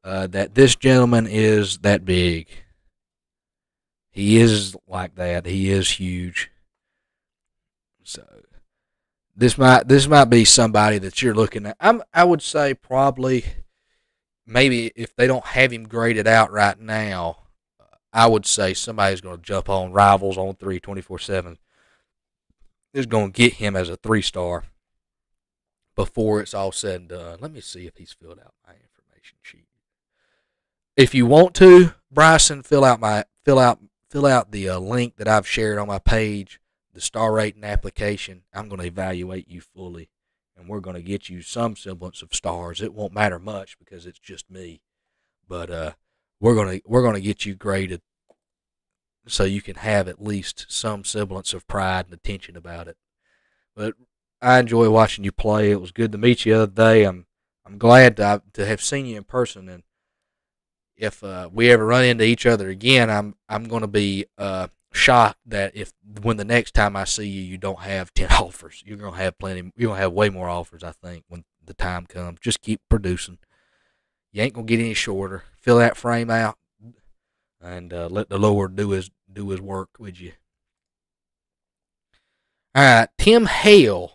that this gentleman is that big. He is like that. He is huge. So this might be somebody that you're looking at. I would say probably maybe if they don't have him graded out right now, I would say somebody's going to jump on Rivals on 3 24/7. Is going to get him as a 3-star before it's all said and done. Let me see if he's filled out my information sheet. If you want to, Bryson, fill out the link that I've shared on my page, the star rating application. I'm going to evaluate you fully, and we're going to get you some semblance of stars. It won't matter much because it's just me, but we're going to get you graded so you can have at least some semblance of pride and attention about it. But I enjoy watching you play. It was good to meet you the other day. I'm glad to have seen you in person, and if we ever run into each other again, I'm going to be shocked that when the next time I see you, you don't have 10 offers. You're going to have plenty. You're going to have way more offers, I think, when the time comes. Just keep producing. You ain't going to get any shorter. Fill that frame out, and let the Lord do his work with you. All right, Tim Hale.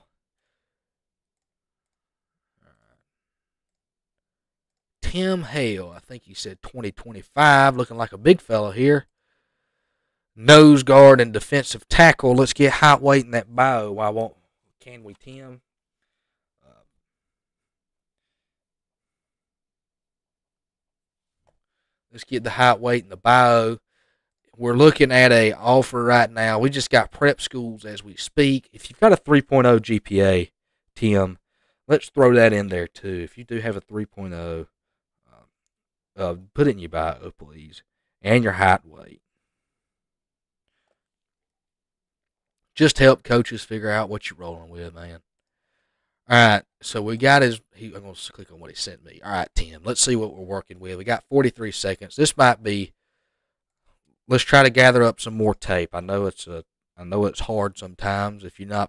Tim Hale, I think he said 2025, looking like a big fella here. Nose guard and defensive tackle. Let's get height, weight, in that bio. Can we, Tim? Let's get the height, weight, and the bio. We're looking at a offer right now. We just got prep schools as we speak. If you've got a 3.0 GPA, Tim, let's throw that in there too. If you do have a 3.0, put it in your bio, please, and your height, weight. Just help coaches figure out what you're rolling with, man. All right, so we got I'm going to click on what he sent me. All right, Tim, let's see what we're working with. We got 43 seconds. This might be. Let's try to gather up some more tape. I know it's hard sometimes if you're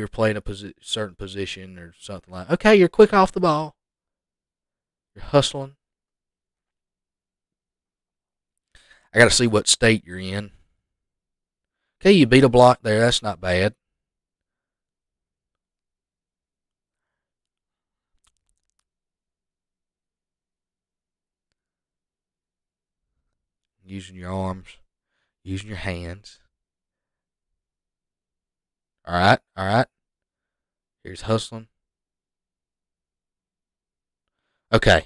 playing a certain position or something like. Okay, you're quick off the ball. You're hustling. I got to see what state you're in. Okay, you beat a block there. That's not bad. Using your arms, using your hands. All right. Here's hustling. Okay.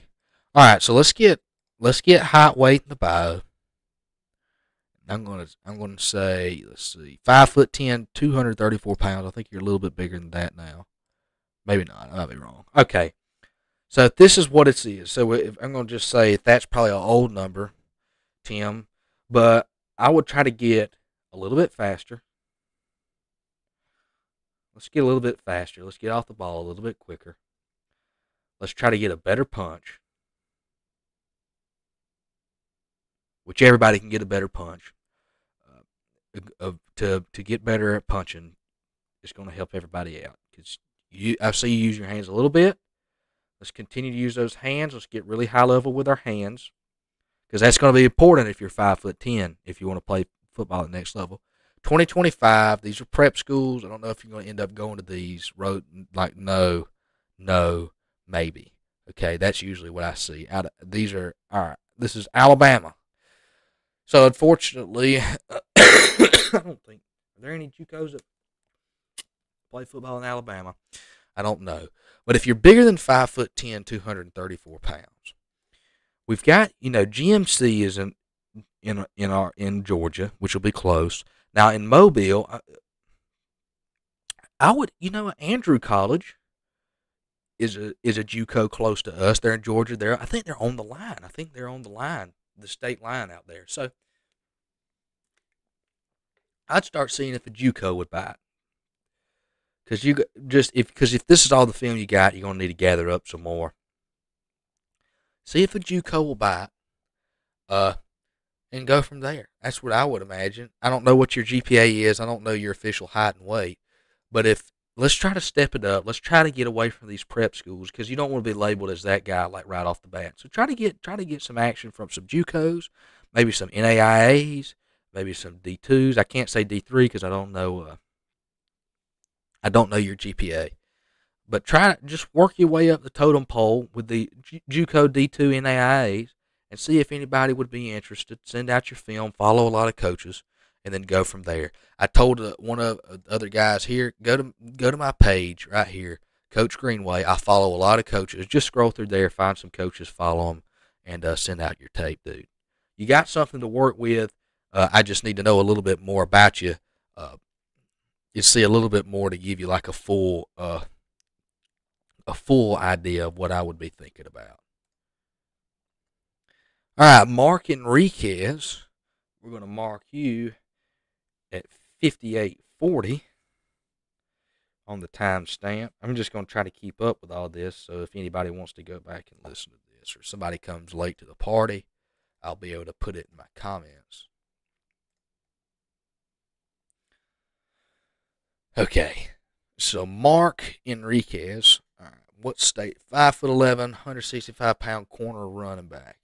All right, so let's get height, weight, in the bio. I'm gonna say, let's see, 5'10", 234 pounds. I think you're a little bit bigger than that now. Maybe not. I might be wrong. Okay. So this is what it is. So if I'm going to just say that's probably an old number, Tim, but I would try to get a little bit faster. Let's get a little bit faster. Let's get off the ball a little bit quicker. Let's try to get a better punch, which everybody can get a better punch. To get better at punching, it's going to help everybody out. Because I see you use your hands a little bit. Let's continue to use those hands. Let's get really high level with our hands, because that's going to be important if you're 5'10", if you want to play football at the next level. 2025, these are prep schools. I don't know if you're going to end up going to these. Like, no, maybe. Okay, that's usually what I see. These are, all right, this is Alabama. So, unfortunately, I don't think, are there any JUCOs that play football in Alabama? I don't know. But if you're bigger than 5'10", 234 pounds, we've got, GMC is in Georgia, which will be close. Now in Mobile, I would, Andrew College is a JUCO close to us. They're in Georgia. I think they're on the line. The state line out there. So I'd start seeing if a JUCO would buy it. Because if this is all the film you got, you're gonna need to gather up some more. See if a JUCO will buy it, and go from there. That's what I would imagine. I don't know what your GPA is. I don't know your official height and weight. But let's try to step it up. Let's try to get away from these prep schools, because you don't want to be labeled as that guy like right off the bat. So try to get some action from some JUCOs, maybe some NAIAs, maybe some D2s. I can't say D3 because I don't know. I don't know your GPA, but try to just work your way up the totem pole with the JUCO D2 NAIAs and see if anybody would be interested. Send out your film, follow a lot of coaches, and then go from there. I told one of the other guys here, go to my page right here, Coach Greenway. I follow a lot of coaches. Just scroll through there, find some coaches, follow them, and send out your tape, dude. You got something to work with. I just need to know a little bit more about you. You see a little bit more to give you like a full idea of what I would be thinking about. All right, Mark Enriquez. We're going to mark you at 58:40 on the timestamp. I'm just going to try to keep up with all this, so if anybody wants to go back and listen to this, or somebody comes late to the party, I'll be able to put it in my comments. Okay, so Mark Enriquez, all right, what state? 5'11", 165-pound corner running back.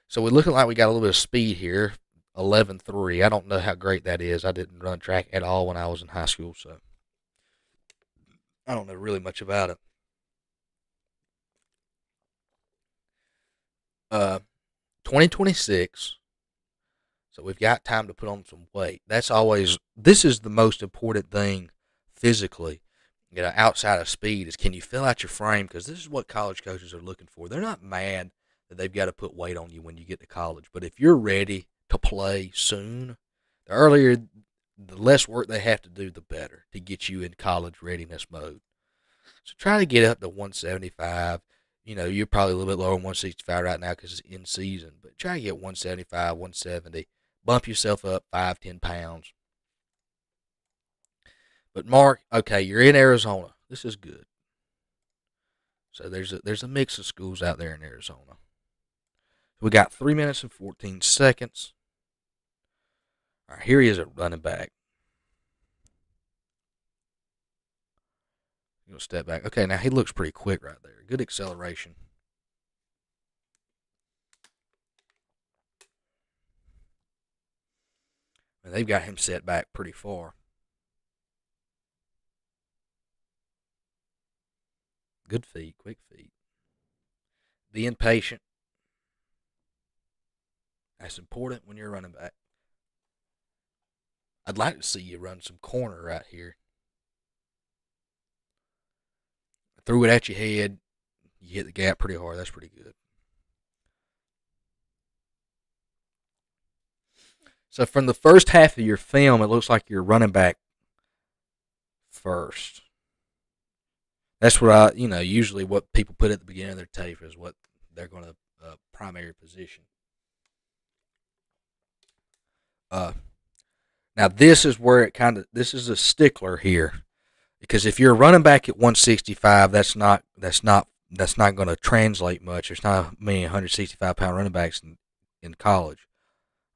So we're looking like we got a little bit of speed here, 11.3. I don't know how great that is. I didn't run track at all when I was in high school, so I don't know really much about it. 2026. So we've got time to put on some weight. This is the most important thing physically, outside of speed, is can you fill out your frame? Because this is what college coaches are looking for. They're not mad that they've got to put weight on you when you get to college. But if you're ready to play soon, the less work they have to do, the better to get you in college readiness mode. So try to get up to 175. You're probably a little bit lower than 165 right now because it's in season. But try to get 175, 170. Bump yourself up 5-10 pounds. But Mark, okay, you're in Arizona. This is good. So there's a mix of schools out there in Arizona. We got 3 minutes and 14 seconds. All right, here he is at running back. You're going to step back. Okay, now he looks pretty quick right there. Good acceleration. And they've got him set back pretty far. Good feet, quick feet. Being patient. That's important when you're running back. I'd like to see you run some corner right here. Threw it at your head. You hit the gap pretty hard. That's pretty good. So from the first half of your film, it looks like you're running back first. That's what I, usually what people put at the beginning of their tape is what they're going to primary position. Uh, Now this is where this is a stickler here, because if you're a running back at 165, that's not going to translate much. There's not many 165-pound running backs in college.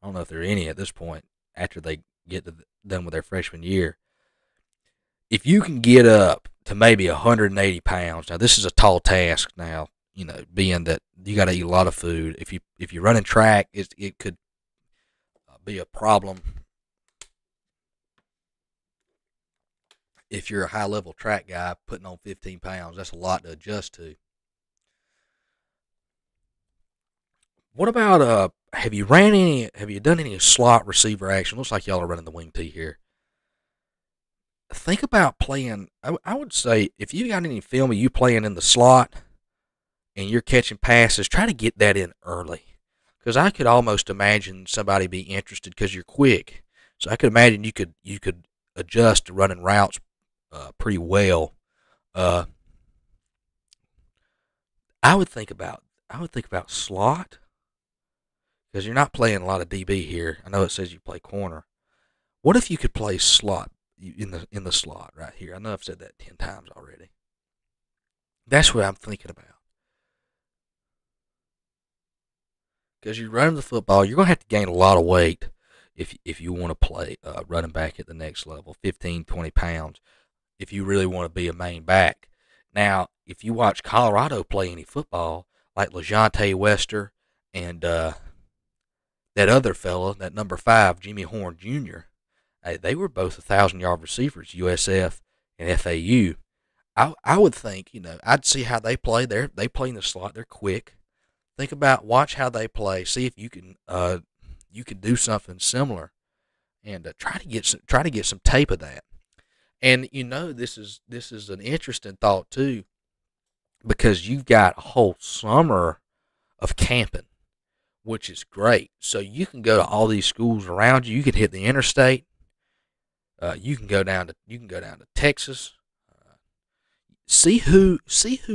I don't know if there are any at this point after they get done with their freshman year. If you can get up to maybe 180 pounds, now this is a tall task. Now being that you got to eat a lot of food. If you're running track, it could be a problem. If you're a high-level track guy putting on 15 pounds, that's a lot to adjust to. What about have you done any slot receiver action? Looks like y'all are running the wing tee here. Think about playing. I would say if you got any film of you playing in the slot and you're catching passes, try to get that in early. Because I could almost imagine somebody be interested because you're quick. So I could imagine you could adjust to running routes pretty well. I would think about slot, because you're not playing a lot of DB here. I know it says you play corner. What if you could play slot in the slot right here? I know I've said that 10 times already. That's what I'm thinking about. Because you're running the football, you're going to have to gain a lot of weight if you want to play running back at the next level, 15, 20 pounds, if you really want to be a main back. Now, if you watch Colorado play any football, like LeJontay Wester and that other fella, that number 5, Jimmy Horn Jr., they were both 1,000-yard receivers, USF and FAU. I would think, I'd see how they play. They play in the slot. They're quick. Watch how they play. See if you can do something similar, and try to get some tape of that. And this is an interesting thought too, because you've got a whole summer of camping, which is great. So you can go to all these schools around you. You can hit the interstate. You can go down to Texas. See who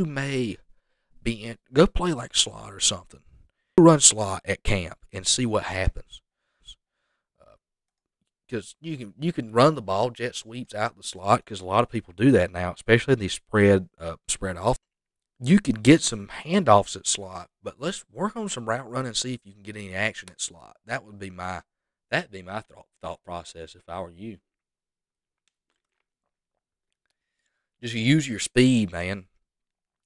may be in. Go play like slot or something. Run slot at camp and see what happens. Because you can run the ball, jet sweeps out the slot, because a lot of people do that now, especially in these spread off. You could get some handoffs at slot, but let's work on some route running and see if you can get any action at slot. That'd be my thought process if I were you. Just use your speed, man,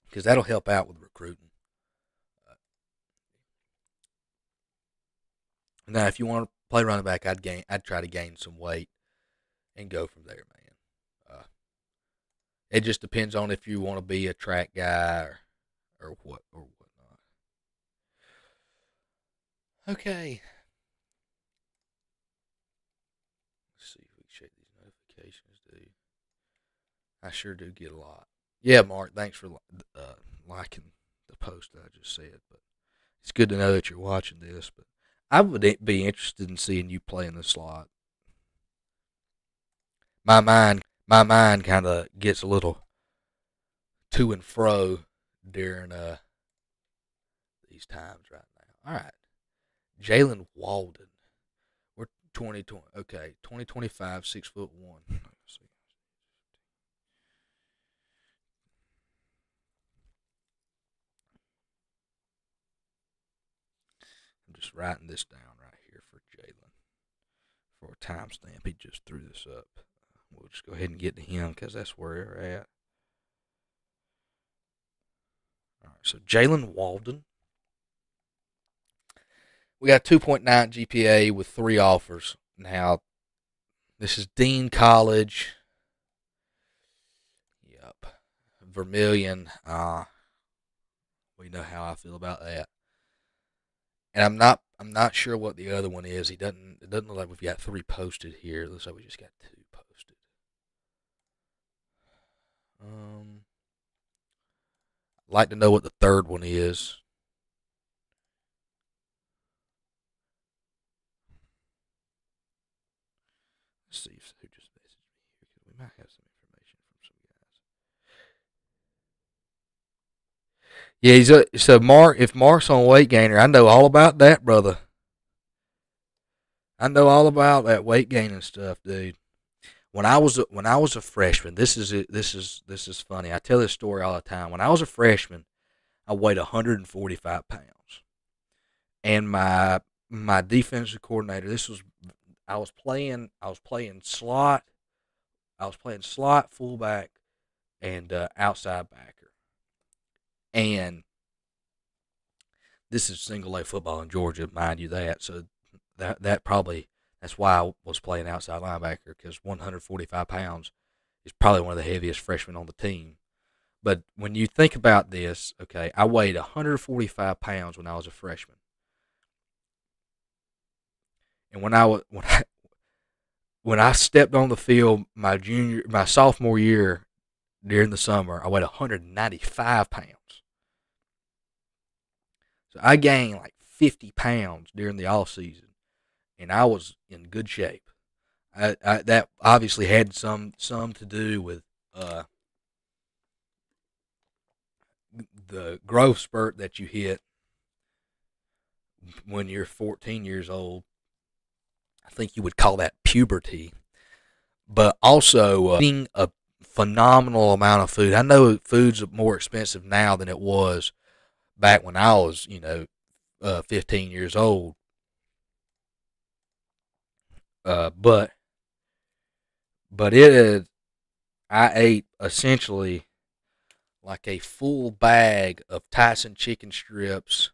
because that'll help out with recruiting. Now, if you want to play running back, I'd try to gain some weight and go from there, man. It just depends on if you want to be a track guy or whatnot. Okay. Let's see if we can check these notifications, dude. I sure do get a lot. Yeah, Mark, thanks for liking the post that I just said. But it's good to know that you're watching this. But I would be interested in seeing you play in the slot. My mind kind of gets a little to and fro during these times right now. All right, Jaylen Walden. We're 2020. Okay, 2025, 6'1". Let's see. I'm just writing this down right here for Jaylen for a timestamp. He just threw this up. We'll just go ahead and get to him because that's where we're at. All right, so Jaylen Walden. We got 2.9 GPA with 3 offers. Now, this is Dean College. Yep. Vermilion. We know how I feel about that. And I'm not sure what the other one is. It doesn't look like we've got 3 posted here. It looks like we just got 2 posted. I'd like to know what the third one is. Let's see who just messaged me here, because we might have some information from some guys. Yeah, so Mark. If Mark's on weight gainer, I know all about that, brother. I know all about that weight gaining stuff, dude. When I was a freshman, this is funny. I tell this story all the time. When I was a freshman, I weighed 145 pounds, and my defensive coordinator. This was I was playing slot. I was playing slot fullback and outside backer, and this is single A football in Georgia, mind you that. So that's why I was playing outside linebacker, because 145 pounds is probably one of the heaviest freshmen on the team. But when you think about this, okay, I weighed 145 pounds when I was a freshman, and when I stepped on the field my sophomore year during the summer, I weighed 195 pounds. So I gained like 50 pounds during the off season, and I was in good shape. That obviously had some to do with uh, the growth spurt that you hit when you're 14 years old. I think you would call that puberty, but also eating a phenomenal amount of food. I know food's more expensive now than it was back when I was, 15 years old. But I ate essentially like a full bag of Tyson chicken strips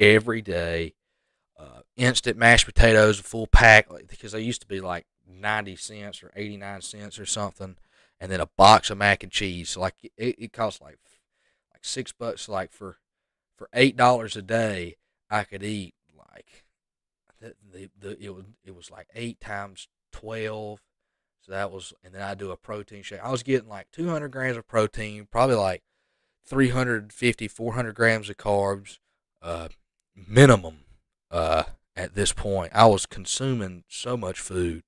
every day. Instant mashed potatoes, a full pack, because they used to be like 90 cents or 89 cents or something, and then a box of mac and cheese. So like it cost like $6. Like for $8 a day, I could eat like it was like 8 times 12. So that was, and then I do a protein shake. I was getting like 200 grams of protein, probably like 350, 400 grams of carbs, minimum. At this point, I was consuming so much food,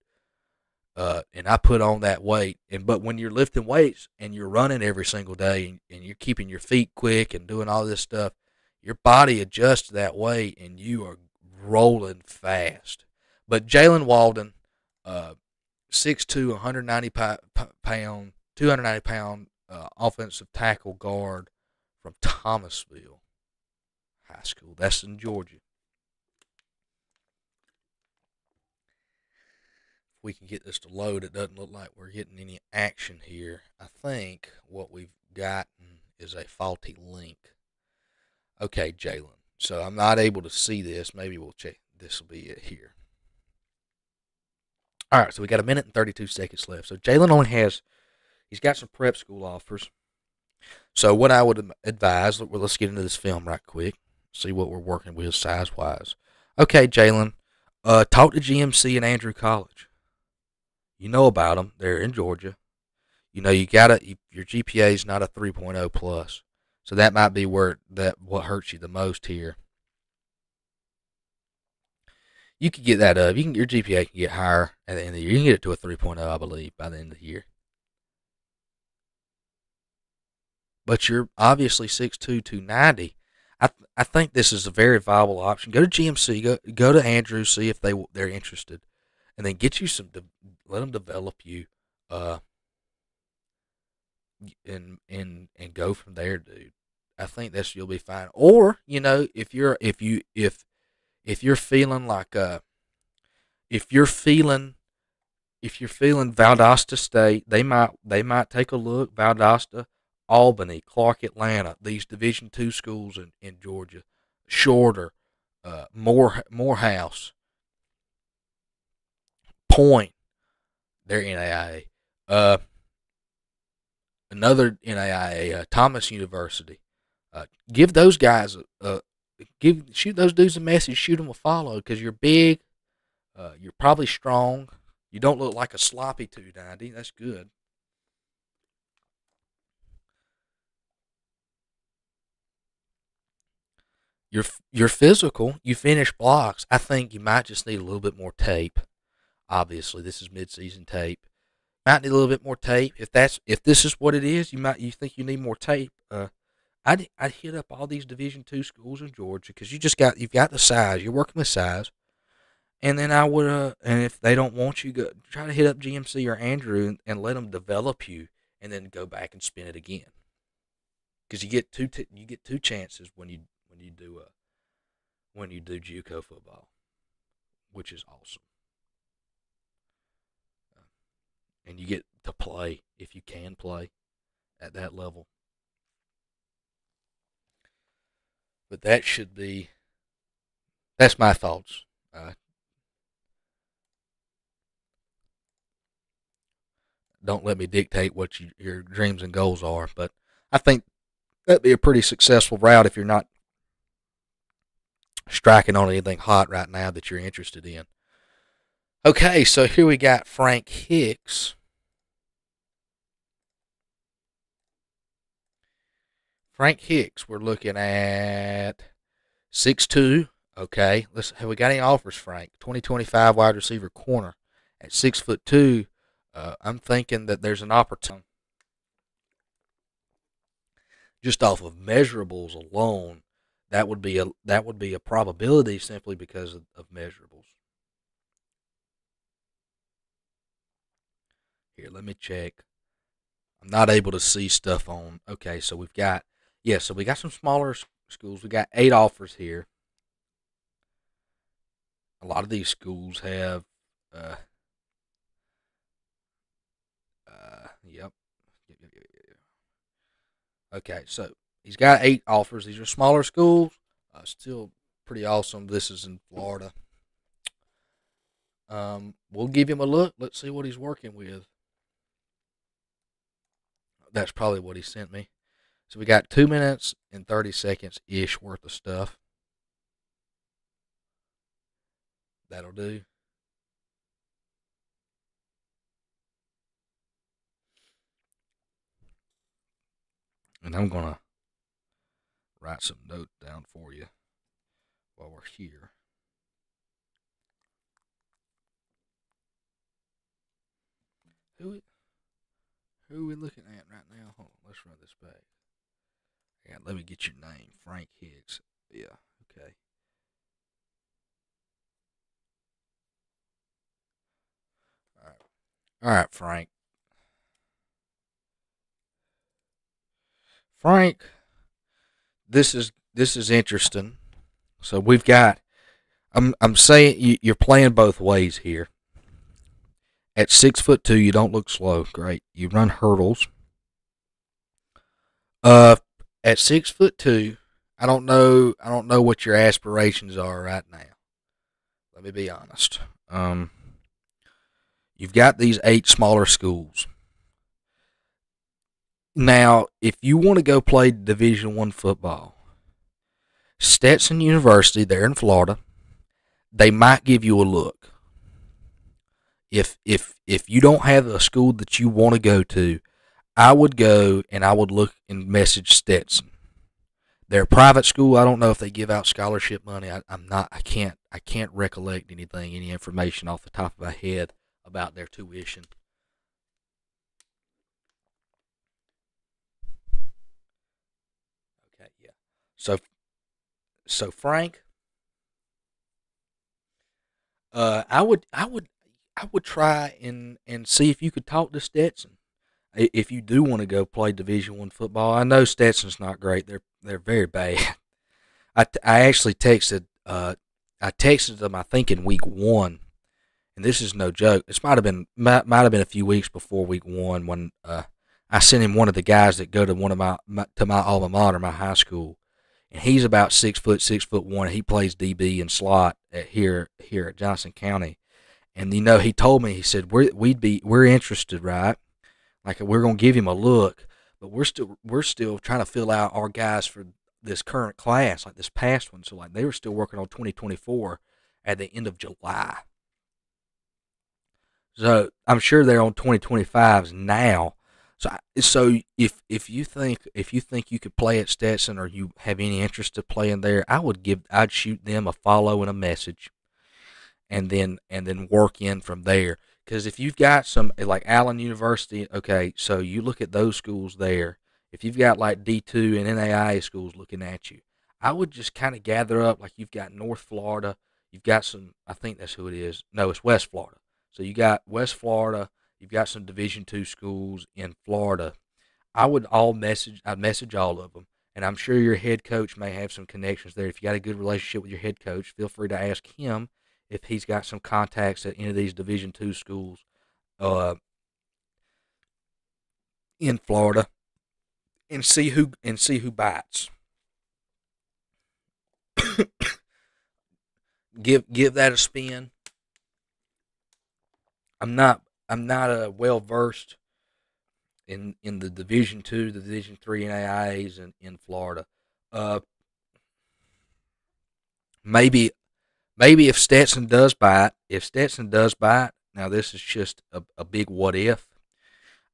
and I put on that weight. But when you're lifting weights and you're running every single day, and you're keeping your feet quick and doing all this stuff, your body adjusts to that weight, and you are rolling fast. But Jaylen Walden, 6'2", 190 pound, 290 pound offensive tackle guard from Thomasville High School. That's in Georgia. If we can get this to load, it doesn't look like we're getting any action here. I think what we've gotten is a faulty link. Okay, Jaylen. So I'm not able to see this. Maybe we'll check. This will be it here. All right, so we got a minute and 32 seconds left. So Jaylen he's got some prep school offers. So what I would advise, let's get into this film right quick, see what we're working with size-wise. Okay, Jaylen, talk to GMC and Andrew College. You know about them. They're in Georgia. Your GPA is not a 3.0 plus. So that might be what hurts you the most here. You could get that up. Your GPA can get higher at the end of the year. You can get it to a 3.0, I believe, by the end of the year. But you're obviously 6'2", 290. I think this is a very viable option. Go to GMC, go to Andrew, see if they're interested, and then get you let them develop you, and go from there, dude. I think you'll be fine. Or if you're feeling like if you're feeling Valdosta State, they might take a look. Valdosta, Albany, Clark, Atlanta, these Division II schools in Georgia, Shorter, Morehouse, Point, they're NAIA. Another NAIA, Thomas University. Give those guys shoot those dudes a message, shoot them a follow, because you're big, you're probably strong, you don't look like a sloppy 290. That's good. You're physical. You finish blocks. I think you might just need a little bit more tape. Obviously, this is mid-season tape. Might need a little bit more tape. If this is what it is, you think you need more tape. I'd hit up all these Division II schools in Georgia because you've got the size. You're working with size. And then I would, and if they don't want you, go try to hit up GMC or Andrew and let them develop you, and then go back and spin it again. Because you get two chances when you do JUCO football, which is awesome. And you get to play if you can play at that level. But that's my thoughts. Don't let me dictate what your dreams and goals are, but I think that'd be a pretty successful route if you're not striking on anything hot right now that you're interested in. Okay, so here we got Frank Hicks. Frank Hicks, we're looking at 6'2". Okay, have we got any offers, Frank? 2025 wide receiver corner at 6'2". I'm thinking that there's an opportunity. Just off of measurables alone, that would be a probability simply because of measurables. Here, let me check. I'm not able to see stuff on. Okay, so we got some smaller schools. We got 8 offers here. A lot of these schools have Yep. Okay, so he's got 8 offers. These are smaller schools. Still pretty awesome. This is in Florida. We'll give him a look. Let's see what he's working with. That's probably what he sent me. So we got 2 minutes and 30 seconds-ish worth of stuff. That'll do. And I'm going to write some notes down for you while we're here. Who are we looking at right now? Hold on, let's run this back. Yeah, let me get your name. Frank Hicks. Yeah, okay. All right, Frank. Frank, this is interesting. So we've got. I'm saying you're playing both ways here. At 6'2", you don't look slow. Great. You run hurdles. At 6'2", I don't know what your aspirations are right now. Let me be honest. You've got these 8 smaller schools. Now, if you want to go play Division I football, Stetson University, there in Florida, they might give you a look. If you don't have a school that you want to go to, I would go and I would look and message Stetson. They're a private school. I don't know if they give out scholarship money. I can't recollect any information off the top of my head about their tuition. Okay, yeah. So Frank, I would try and see if you could talk to Stetson. If you do want to go play Division I football, I know Stetson's not great. They're very bad. I actually texted them, I think, in week 1, and this is no joke. This might have been a few weeks before week 1 when I sent him one of the guys that go to my alma mater, my high school, and he's about 6 foot, 6'1". He plays DB and slot here at Johnson County, and he told me, he said we're interested, right? Like, we're gonna give him a look, but we're still trying to fill out our guys for this current class, like this past one. So like they were still working on 2024 at the end of July. So I'm sure they're on 2025s now. So if you think you could play at Stetson or you have any interest in playing there, I'd shoot them a follow and a message, and then work in from there. Because if you've got some, like Allen University, okay, so you look at those schools there, if you've got like D2 and NAIA schools looking at you, I would just kind of gather up. Like you've got North Florida, you've got some. I think that's who it is. No, it's West Florida. So you got West Florida. You've got some Division II schools in Florida. I'd message all of them, and I'm sure your head coach may have some connections there. If you got a good relationship with your head coach, feel free to ask him if he's got some contacts at any of these Division II schools uh, in Florida, and see who bites. Give that a spin. I'm not well versed in the Division II, the Division III NAIAs in Florida. Uh, maybe if Stetson does bite, now this is just a big what if.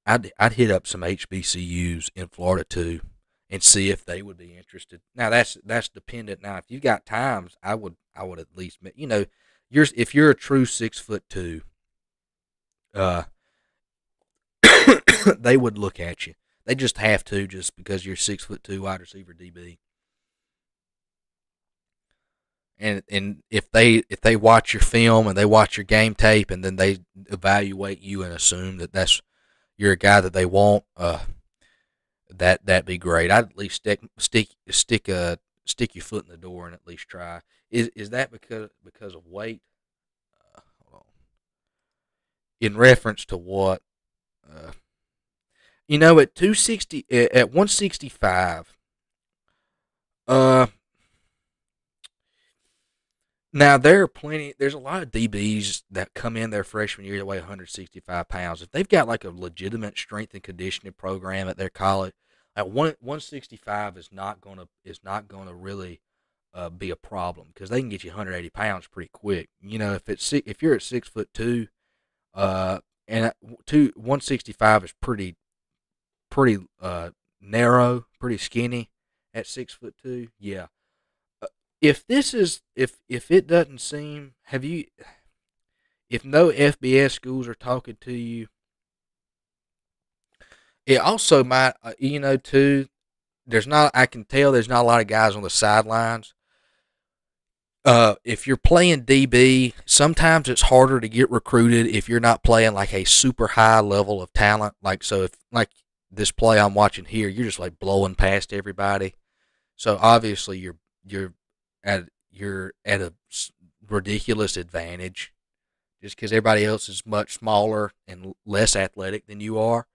I'd hit up some HBCUs in Florida too, and see if they would be interested. Now that's dependent. Now if you've got times, I would at least if you're a true 6'2", they would look at you. They just have to, just because you're 6'2" wide receiver DB. And if they watch your film and they watch your game tape and then they evaluate you and assume that you're a guy that they want, that'd be great. I'd at least stick your foot in the door and at least try. Is that because of weight? Hold on. In reference to what? At 260, at 165. Now there's a lot of DBs that come in their freshman year that weigh 165 pounds. If they've got like a legitimate strength and conditioning program at their college, at 165 is not gonna really be a problem, because they can get you 180 pounds pretty quick. If you're at 6'2", and 165 is pretty narrow, pretty skinny at 6'2". Yeah. If it doesn't seem, if no FBS schools are talking to you, it also might, too. I can tell there's not a lot of guys on the sidelines. If you're playing DB, sometimes it's harder to get recruited if you're not playing like a super high level of talent. So if like this play I'm watching here, you're just like blowing past everybody. So obviously you're at a ridiculous advantage, just because everybody else is much smaller and less athletic than you are.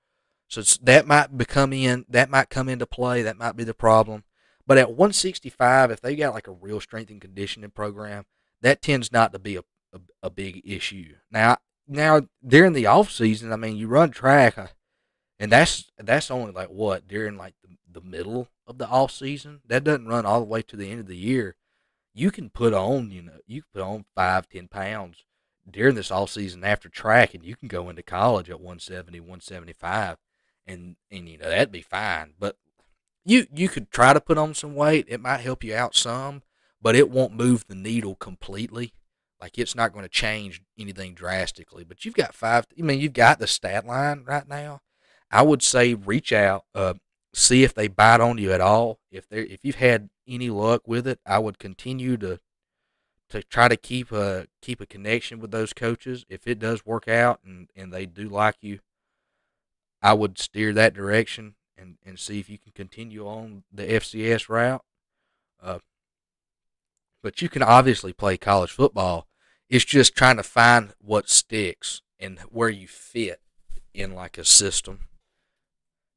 So that might come into play. That might be the problem. But at 165, if they got like a real strength and conditioning program, that tends not to be a big issue. Now during the off season, I mean, you run track, and that's only like during like the middle of the off season. That doesn't run all the way to the end of the year. You can put on 5-10 pounds during this off season after track, and you can go into college at 170, 175, and that'd be fine. But you could try to put on some weight. It might help you out some, but it won't move the needle completely. Like, it's not going to change anything drastically. But you've got you've got the stat line right now. I would say reach out, see if they bite on you at all. If you've had any luck with it, I would continue to try to keep a connection with those coaches. If it does work out and they do like you, I would steer that direction and see if you can continue on the FCS route. But you can obviously play college football. It's just trying to find what sticks and where you fit in like a system.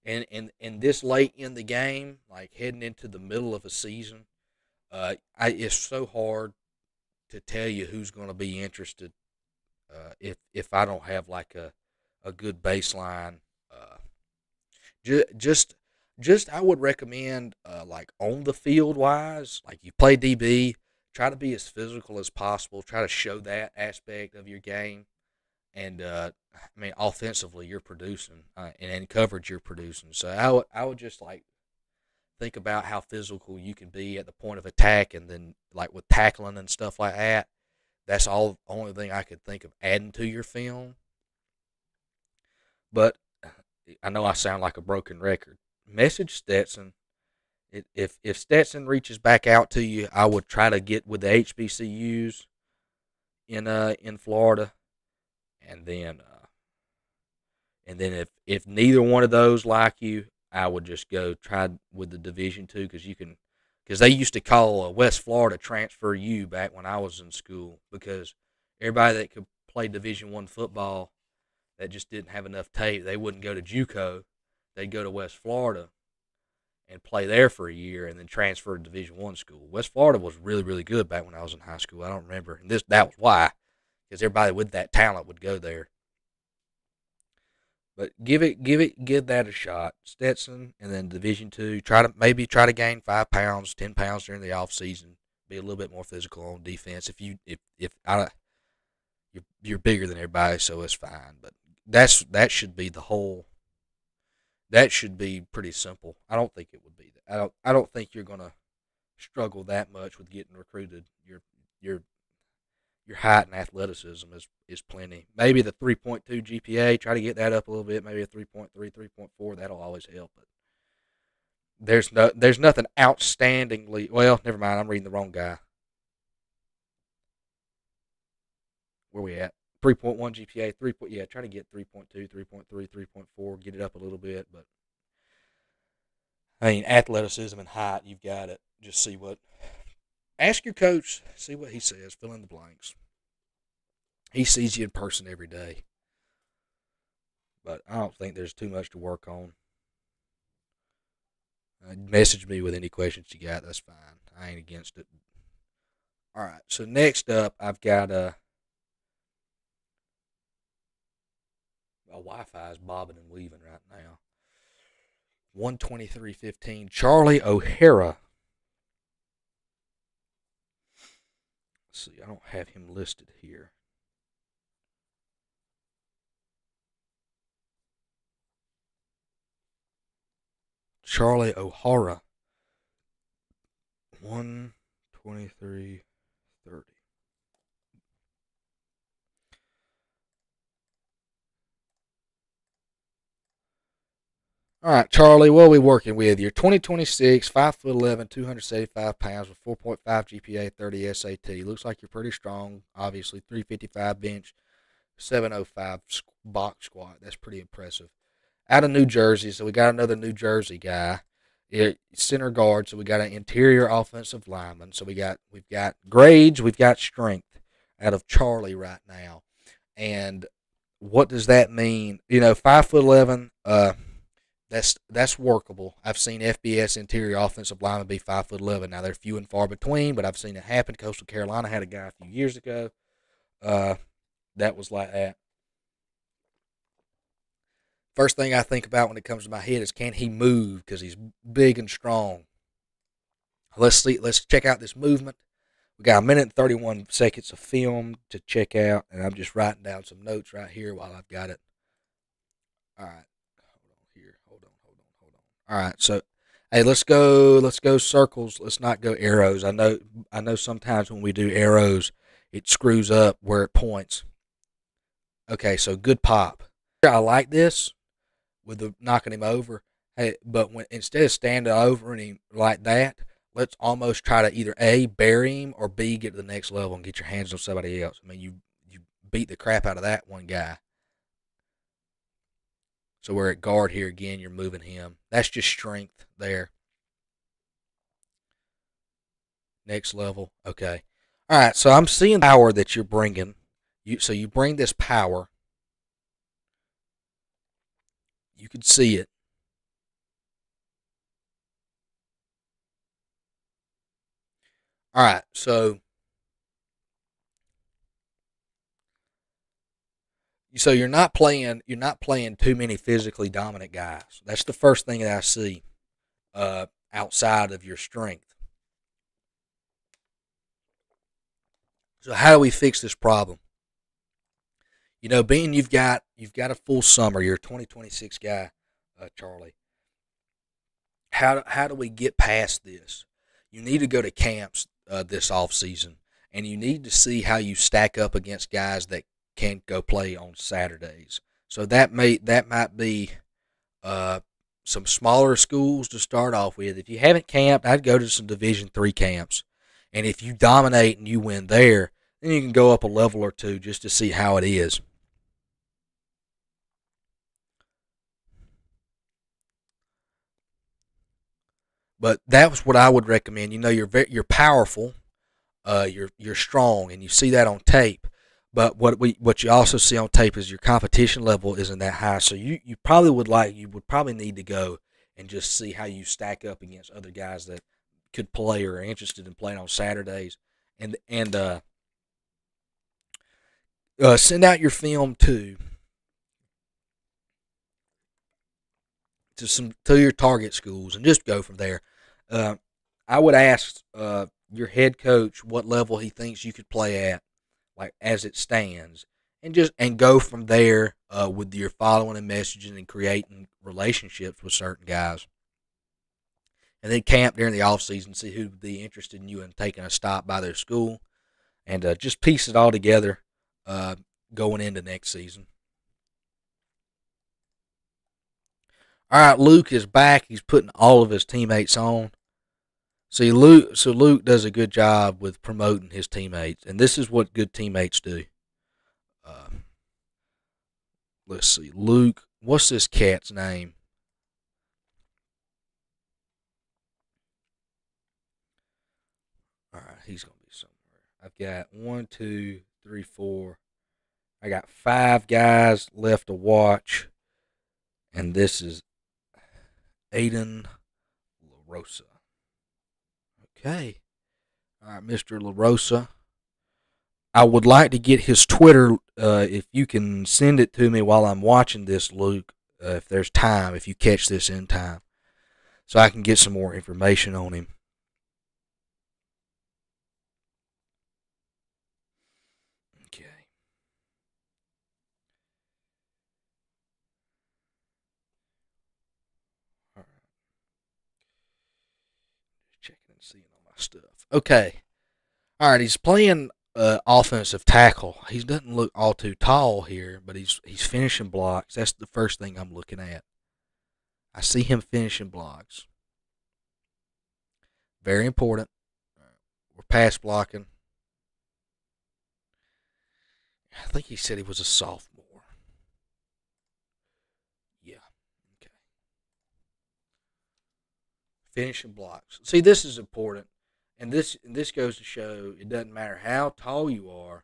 And this late in the game, like heading into the middle of a season, it's so hard to tell you who's going to be interested if I don't have like a good baseline. Just I would recommend like on the field wise, like you play DB, try to be as physical as possible. Try to show that aspect of your game. And offensively, you're producing, and in coverage, you're producing. So I would just like think about how physical you can be at the point of attack, and then like with tackling and stuff like that. That's all the only thing I could think of adding to your film. But I know I sound like a broken record. message Stetson. If Stetson reaches back out to you, I would try to get with the HBCUs in Florida, and then if neither one of those like you, I would just go try with the Division II because they used to call West Florida Transfer U back when I was in school, because everybody that could play Division I football that just didn't have enough tape, they wouldn't go to JUCO, they'd go to West Florida and play there for a year and then transfer to Division I school. West Florida was really, really good back when I was in high school. I don't remember, and that was why, because everybody with that talent would go there. But give that a shot, Stetson, and then Division II. Try to gain 5 pounds, 10 pounds during the off season. Be a little bit more physical on defense. You're bigger than everybody, so it's fine. But that should be the whole. That should be pretty simple. I don't think it would be. I don't think you're gonna struggle that much with getting recruited. Your height and athleticism is plenty. Maybe the 3.2 GPA, try to get that up a little bit. Maybe a 3.3, 3.4. That'll always help. But there's nothing outstandingly. Well, never mind. I'm reading the wrong guy. Where we at? 3.1 GPA. Try to get 3.2, 3.3, 3.4. Get it up a little bit. But I mean, athleticism and height, you've got it. Just see what. Ask your coach, see what he says, fill in the blanks. He sees you in person every day. But I don't think there's too much to work on. Message me with any questions you got, that's fine. I ain't against it. All right, so next up, I've got my Wi-Fi is bobbing and weaving right now. 123.15, Charlie O'Hara. Let's see, I don't have him listed here. Charlie O'Hara. 123.30. All right, Charlie, what are we working with? You're 2026, 5'11", 275 pounds with 4.5 GPA, 30 SAT. Looks like you're pretty strong. Obviously, 355 bench, 705 box squat. That's pretty impressive. Out of New Jersey, so we got another New Jersey guy. Center guard, so we got an interior offensive lineman. So we've got grades, we've got strength out of Charlie right now. And what does that mean? 5'11", that's workable. I've seen FBS interior offensive linemen be 5'11". Now they're few and far between, but I've seen it happen. Coastal Carolina had a guy a few years ago. That was like that. First thing I think about when it comes to my head is, can he move? Because he's big and strong. Let's check out this movement. We got 1 minute and 31 seconds of film to check out, and I'm just writing down some notes right here while I've got it. All right. Hold on. All right, so hey, let's go circles. Let's not go arrows. I know sometimes when we do arrows, it screws up where it points. Okay, so good pop. I like this with the knocking him over. Hey, but instead of standing over him like that, let's almost try to either A, bury him, or B, get to the next level and get your hands on somebody else. I mean, you beat the crap out of that one guy. So we're at guard here again. You're moving him. That's just strength there. Next level. Okay. All right. So I'm seeing the power that you're bringing. So you bring this power. You can see it. All right. So you're not playing too many physically dominant guys. That's the first thing that I see outside of your strength. So how do we fix this problem? Being you've got a full summer, you're a 2026 guy, Charlie. How do we get past this? You need to go to camps this off season, and you need to see how you stack up against guys that can't go play on Saturdays. So that might be some smaller schools to start off with. If you haven't camped, I'd go to some Division III camps. And if you dominate and you win there, then you can go up a level or two just to see how it is. But that was what I would recommend. You're powerful, you're strong, and you see that on tape. But what you also see on tape is your competition level isn't that high. So you would probably need to go and just see how you stack up against other guys that could play or are interested in playing on Saturdays, and send out your film too to your target schools and just go from there. Uh, I would ask your head coach what level he thinks you could play at, like as it stands, and go from there with your following and messaging and creating relationships with certain guys. And then camp during the off season, see who would be interested in you and taking a stop by their school, and just piece it all together going into next season. All right, Luke is back. He's putting all of his teammates on. See, Luke does a good job with promoting his teammates, and this is what good teammates do. Uh, let's see, Luke. What's this cat's name? All right, he's gonna be somewhere. I've got 1, 2, 3, 4. I got 5 guys left to watch, and this is Aiden La Rosa. Okay. All right, Mr. La Rosa. I would like to get his Twitter. If you can send it to me while I'm watching this, Luke, if there's time, if you catch this in time, so I can get some more information on him. Okay. All right. Just checking and seeing all my stuff. Okay. All right. He's playing offensive tackle. He doesn't look all too tall here, but he's finishing blocks. That's the first thing I'm looking at. I see him finishing blocks. Very important. We're pass blocking. I think he said he was a sophomore. Yeah. Okay. Finishing blocks. See, this is important, and this goes to show it doesn't matter how tall you are.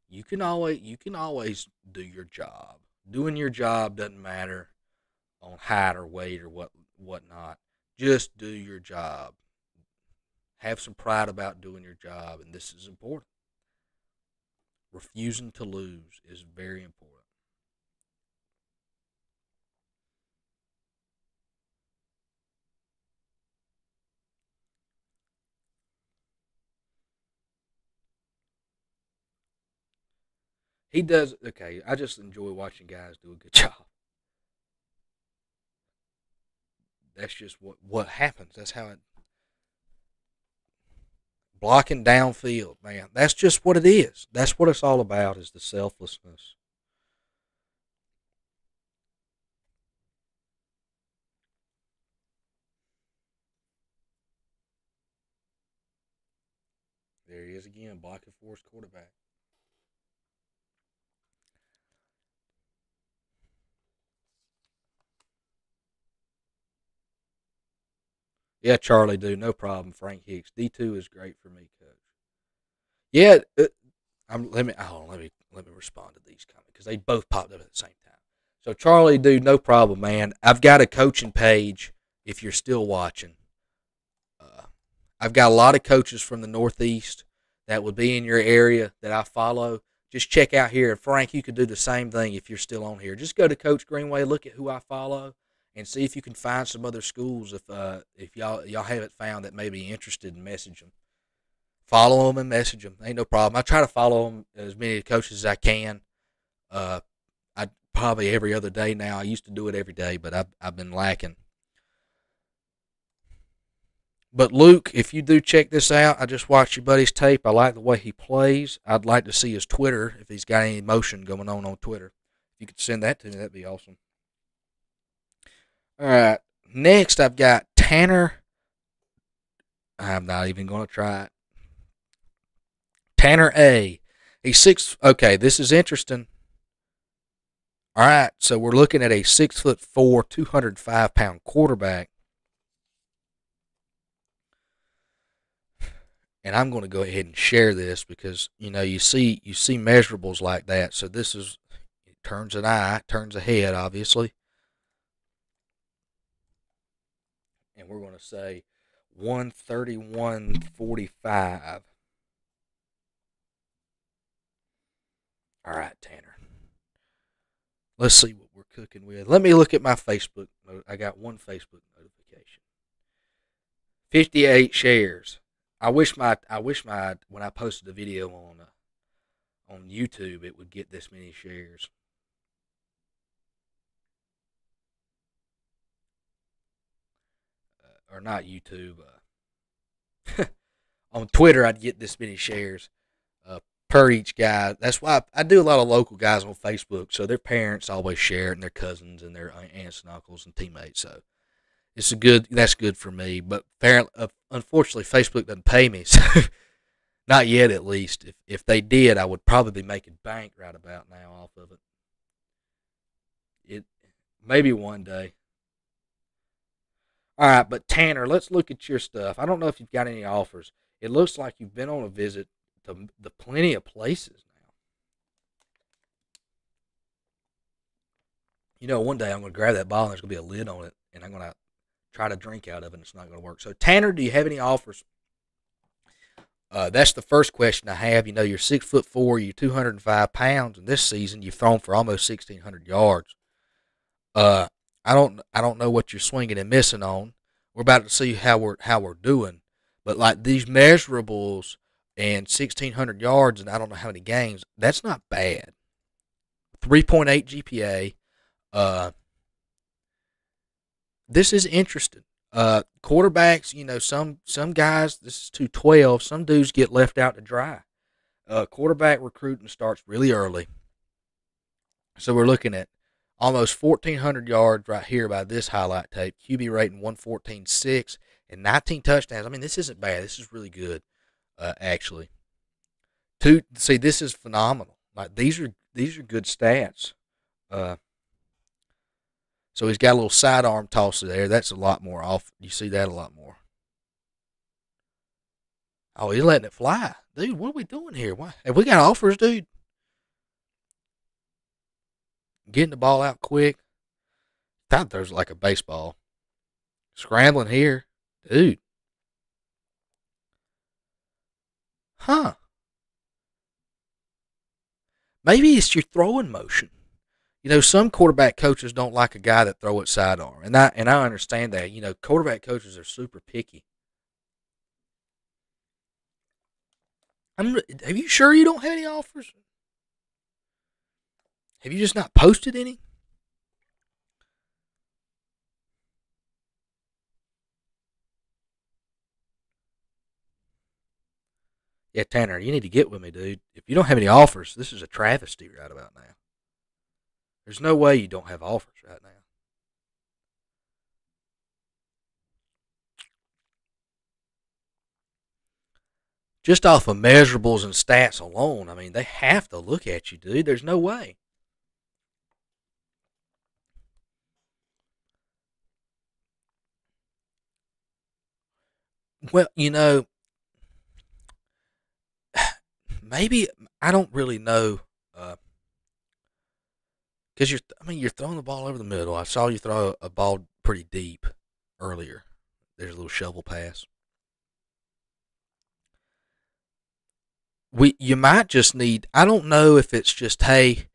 You can always do your job. Doing your job doesn't matter on height or weight or whatnot. Just do your job. Have some pride about doing your job, and this is important. Refusing to lose is very important. He does okay. I just enjoy watching guys do a good job. That's just what happens. That's how it blocking downfield, man. That's just what it is. That's what it's all about is the selflessness. There he is again, blocking for his quarterback. Yeah, Charlie, do no problem. Frank Hicks, D2 is great for me, coach. Yeah, let me respond to these comments because they both popped up at the same time. So Charlie, dude, no problem, man. I've got a coaching page. If you're still watching, uh, I've got a lot of coaches from the Northeast that would be in your area that I follow. Just check out here, and Frank, you could do the same thing if you're still on here. Just go to Coach Greenway, look at who I follow, and see if you can find some other schools if y'all haven't found that may be interested in message them. Follow them and message them. Ain't no problem. I try to follow them as many coaches as I can. Uh, I probably every other day now. I used to do it every day, but I've been lacking. But Luke, if you do check this out, I just watched your buddy's tape. I like the way he plays. I'd like to see his Twitter if he's got any motion going on Twitter. If you could send that to me, that'd be awesome. All right, Next, I've got Tanner. I'm not even going to try it. Tanner A. He's six. Okay, this is interesting. All right, so we're looking at a 6'4", 205-pound quarterback. And I'm going to go ahead and share this because you see measurables like that. So this is, it turns an eye, turns a head, obviously. And we're going to say 131.45. All right, Tanner. Let's see what we're cooking with. Let me look at my Facebook. I got one Facebook notification. 58 shares. I wish my when I posted a video on YouTube, it would get this many shares. Or not YouTube. On Twitter, I'd get this many shares per each guy. That's why I do a lot of local guys on Facebook. So their parents always share it, and their cousins and their aunts and uncles and teammates. So that's good for me. But unfortunately, Facebook doesn't pay me. So not yet, at least. If they did, I would probably be making bank right about now off of it. Maybe one day. All right, but Tanner, let's look at your stuff. I don't know if you've got any offers. It looks like you've been on a visit to the plenty of places now. One day I'm going to grab that ball and there's going to be a lid on it, and I'm going to try to drink out of it, and it's not going to work. So, Tanner, do you have any offers? That's the first question I have. You're 6'4", you're 205 pounds, and this season you've thrown for almost 1,600 yards. I don't know what you're swinging and missing on. We're about to see how we're doing, but like these measurables and 1,600 yards and I don't know how many games, that's not bad. 3.8 GPA. This is interesting. Quarterbacks, some guys, this is 212. Some dudes get left out to dry. Quarterback recruiting starts really early, so we're looking at almost 1,400 yards right here by this highlight tape. QB rating 114.6 and 19 touchdowns. I mean, this isn't bad. This is really good, actually. This is phenomenal. Like these are good stats. So he's got a little sidearm tosser there. That's a lot more off. You see that a lot more. Oh, he's letting it fly, dude. What are we doing here? Why have we got offers, dude? Getting the ball out quick. Thought there's like a baseball. Scrambling here. Dude. Huh. Maybe it's your throwing motion. Some quarterback coaches don't like a guy that throw it sidearm. And I understand that. Quarterback coaches are super picky. Are you sure you don't have any offers? Have you just not posted any? Yeah, Tanner, you need to get with me, dude. If you don't have any offers, this is a travesty right about now. There's no way you don't have offers right now. Just off of measurables and stats alone, I mean, they have to look at you, dude. There's no way. Well, maybe I don't really know, because you're throwing the ball over the middle. I saw you throw a ball pretty deep earlier. There's a little shovel pass. You might just need. I don't know if it's just, hey,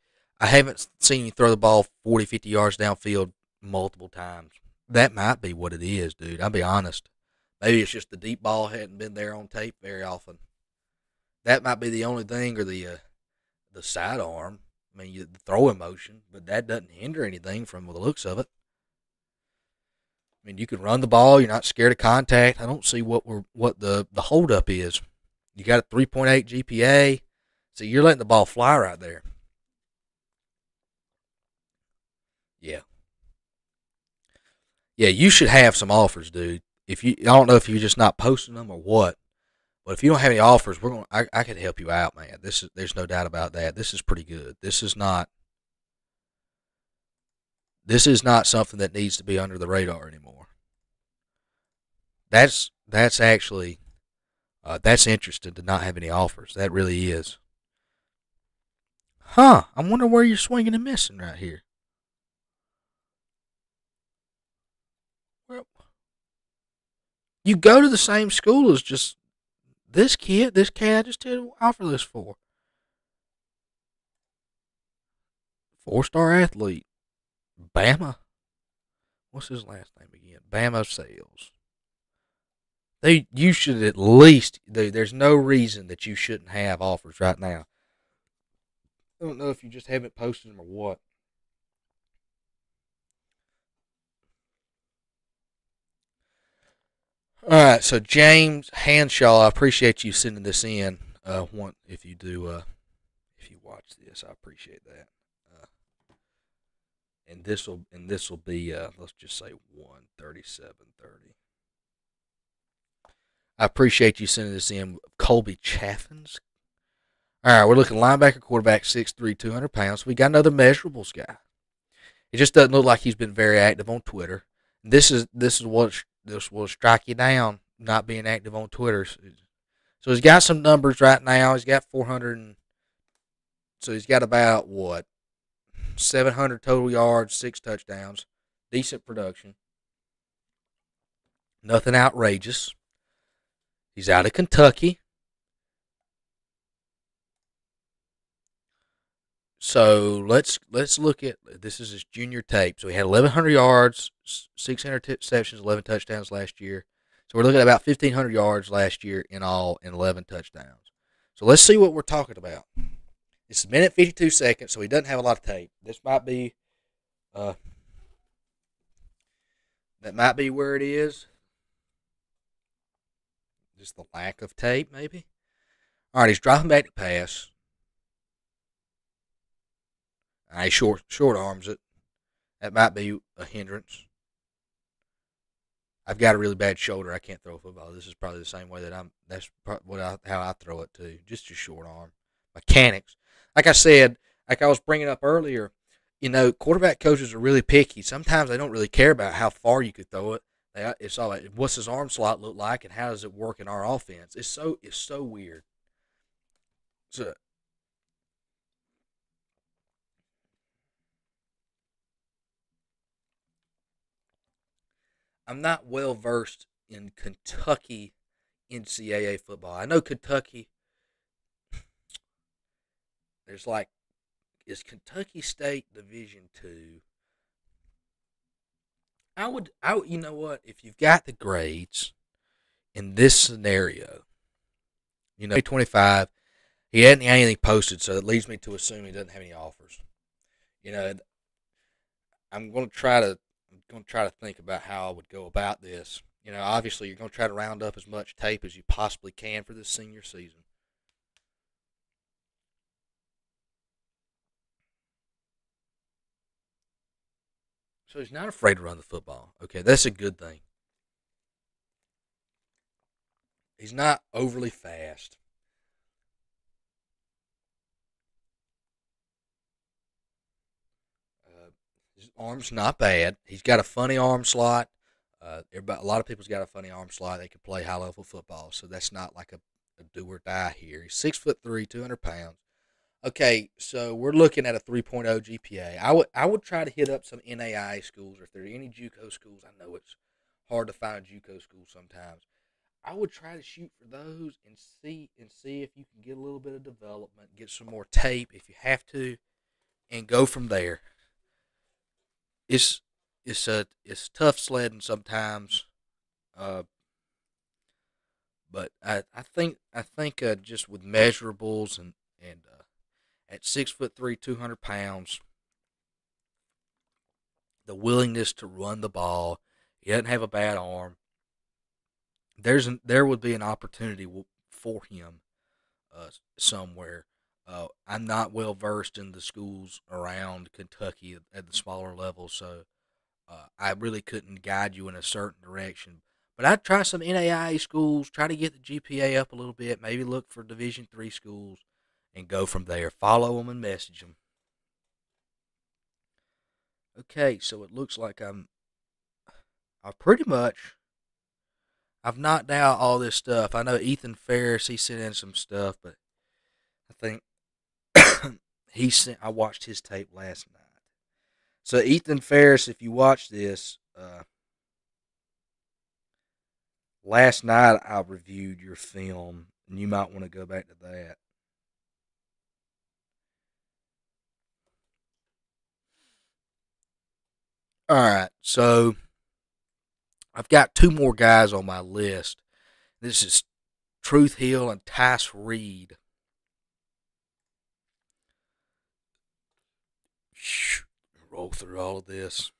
I haven't seen you throw the ball 40, 50 yards downfield multiple times. That might be what it is, dude. I'll be honest. Maybe it's just the deep ball hadn't been there on tape very often. That might be the only thing, or the sidearm. I mean, the throwing motion, but that doesn't hinder anything from the looks of it. I mean, you can run the ball. You're not scared of contact. I don't see what the holdup is. You got a 3.8 GPA, so you're letting the ball fly right there. Yeah, you should have some offers, dude. If you, I don't know if you're just not posting them or what, but if you don't have any offers, I could help you out, man. There's no doubt about that. This is pretty good. This is not something that needs to be under the radar anymore. That's actually that's interesting to not have any offers. That really is. Huh? I wonder where you're swinging and missing right here. Well, you go to the same school as just this kid. This cat I just did an offer list for. 4-star athlete. Bama. What's his last name again? Bama Sales. You should at least, dude, there's no reason that you shouldn't have offers right now. I don't know if you just haven't posted them or what. All right, so James Hanshaw, I appreciate you sending this in. If you do, if you watch this, I appreciate that. Uh, and this will be let's just say 137.30. I appreciate you sending this in. Colby Chaffins. All right, we're looking linebacker, quarterback, 6'3", 200 pounds. We got another measurables guy. It just doesn't look like he's been very active on Twitter. This will strike you down not being active on Twitter. So he's got some numbers right now. He's got 400, so he's got about 700 total yards, 6 touchdowns, decent production, nothing outrageous. He's out of Kentucky. So let's look at this is his junior tape. So he had 1,100 yards, 6 interceptions, 11 touchdowns last year. So we're looking at about 1,500 yards last year in all and 11 touchdowns. So let's see what we're talking about. It's a minute 52 seconds, so he doesn't have a lot of tape. This might be, that might be where it is. Just the lack of tape, maybe. All right, he's dropping back to pass. He short arms it. That might be a hindrance. I've got a really bad shoulder. I can't throw a football. This is probably the same way that how I throw it too. Just a short arm. Mechanics. Like I said, like I was bringing up earlier, quarterback coaches are really picky. Sometimes they don't really care about how far you could throw it. It's all like, what's his arm slot look like, and how does it work in our offense? It's so weird. So I'm not well versed in Kentucky NCAA football. I know Kentucky. There's is Kentucky State Division II. You know what? If you've got the grades in this scenario, 25, he hadn't anything posted, so it leads me to assume he doesn't have any offers. You know, I'm going to try to think about how I would go about this. Obviously you're going to try to round up as much tape as you possibly can for this senior season. So he's not afraid to run the football. Okay, that's a good thing. He's not overly fast. His arm's not bad. He's got a funny arm slot. A lot of people's got a funny arm slot. They can play high level football, so that's not like a do or die here. He's 6'3", 200 pounds. Okay, so we're looking at a 3.0 GPA. I would try to hit up some NAIA schools, or if there are any JUCO schools. I know it's hard to find JUCO schools sometimes. I would try to shoot for those and see if you can get a little bit of development, get some more tape if you have to, and go from there. It's it's tough sledding sometimes, uh, but I think just with measurables and at 6'3", 200 pounds, the willingness to run the ball, he doesn't have a bad arm. There would be an opportunity for him somewhere. I'm not well versed in the schools around Kentucky at the smaller level, so I really couldn't guide you in a certain direction. But I'd try some NAIA schools, try to get the GPA up a little bit, maybe look for Division III schools, and go from there. Follow them and message them. Okay, so it looks like I've knocked out all this stuff. I know Ethan Ferris, he sent in some stuff, but I think I watched his tape last night. So Ethan Ferris, if you watch this, last night I reviewed your film, and you might want to go back to that. All right, so I've got two more guys on my list. This is Truth Hill and Tyce Reed. Roll through all of this.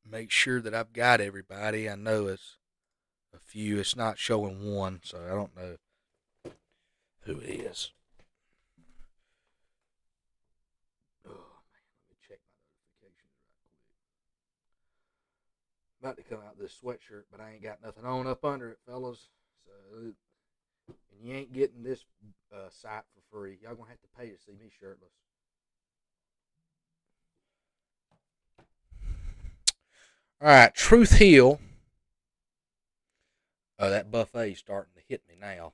Make sure that I've got everybody. I know it's a few. It's not showing one, so I don't know who it is. Oh, man, let me check my notifications right quick. About to come out this sweatshirt, but I ain't got nothing on up under it, fellas. So, and you ain't getting this site for free. Y'all gonna have to pay to see me shirtless. All right, Truth Hill. Oh, that buffet's starting to hit me now.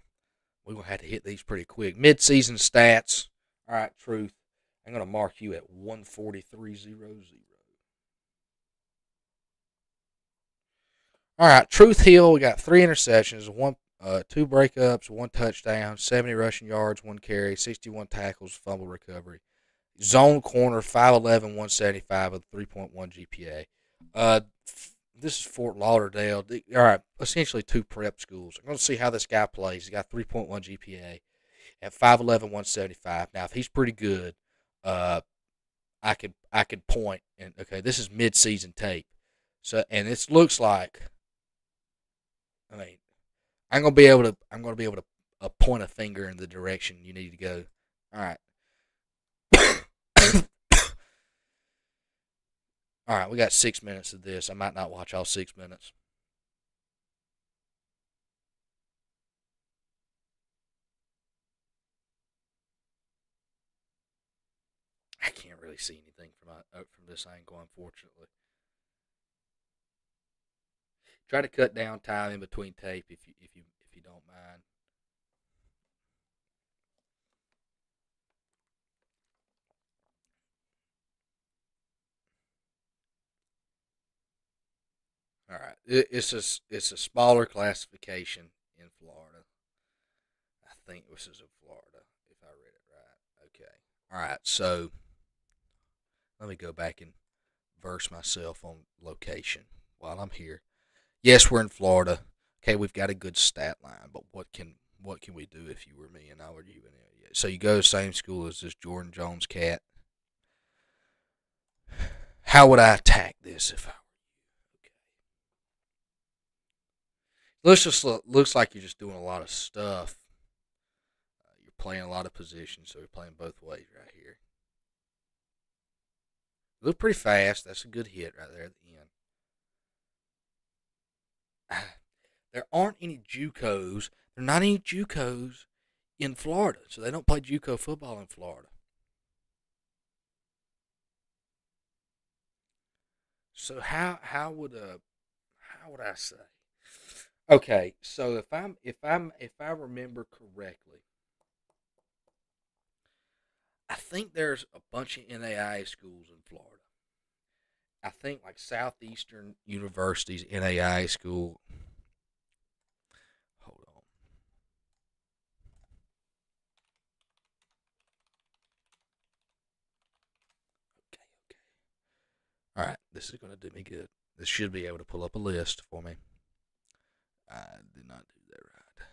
We're going to have to hit these pretty quick. Mid-season stats. All right, Truth. I'm going to mark you at 143.00. All right, Truth Hill. We got 3 interceptions, 2 breakups, 1 touchdown, 70 rushing yards, 1 carry, 61 tackles, fumble recovery. Zone corner, 5'11", 175 with 3.1 GPA. This is Fort Lauderdale. All right, essentially 2 prep schools. I'm going to see how this guy plays. He's got 3.1 GPA at 5'11", 175. Now, if he's pretty good, I could point and okay, this is mid-season tape. So, and this looks like, I mean, I'm going to be able to point a finger in the direction you need to go. All right. All right, we got 6 minutes of this. I might not watch all 6 minutes. I can't really see anything from this angle, unfortunately. Try to cut down time in between tape if you don't mind. All right, it's a smaller classification in Florida. I think this is in Florida, if I read it right. Okay. All right, so let me go back and verse myself on location while I'm here. Yes, we're in Florida. Okay, we've got a good stat line, but what can we do if you were me and I were you? So you go to the same school as this Jordan Jones cat. How would I attack this if I looks like you're just doing a lot of stuff. You're playing a lot of positions, so you're playing both ways right here. You look pretty fast. That's a good hit right there at the end. There aren't any JUCOs. There are not any JUCOs in Florida, so they don't play JUCO football in Florida. So how would I say? Okay, so if I remember correctly, I think there's a bunch of NAIA schools in Florida. I think like Southeastern University's NAIA school. Hold on. Okay. All right, this is going to do me good. This should be able to pull up a list for me. I did not do that right.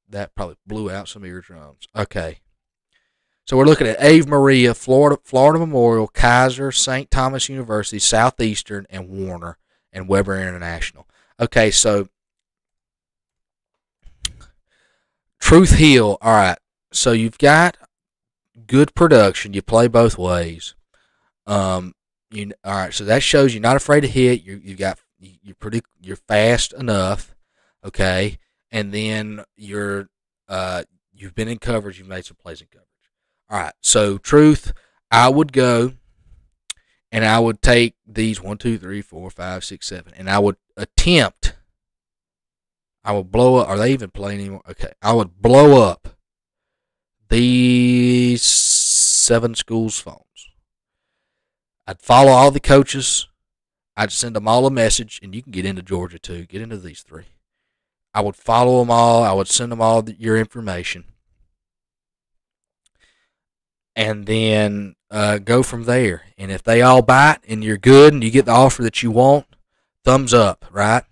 That probably blew out some eardrums. Okay. So we're looking at Ave Maria, Florida Memorial, Kaiser, St. Thomas University, Southeastern, and Warner, and Weber International. Okay, so Truth Hill. All right. So you've got good production. You play both ways. All right. So that shows you're not afraid to hit. You're fast enough. Okay, and then you've been in coverage. You've made some plays in coverage. All right. So truth, I would go, and I would take these 1, 2, 3, 4, 5, 6, 7, and I would attempt. I would blow up. Are they even playing anymore? Okay, I would blow up these 7 schools' phones. I'd follow all the coaches. I'd send them all a message, and you can get into Georgia too. Get into these 3. I would follow them all. I would send them all your information, and then go from there. And if they all bite and you're good and you get the offer that you want, thumbs up, right?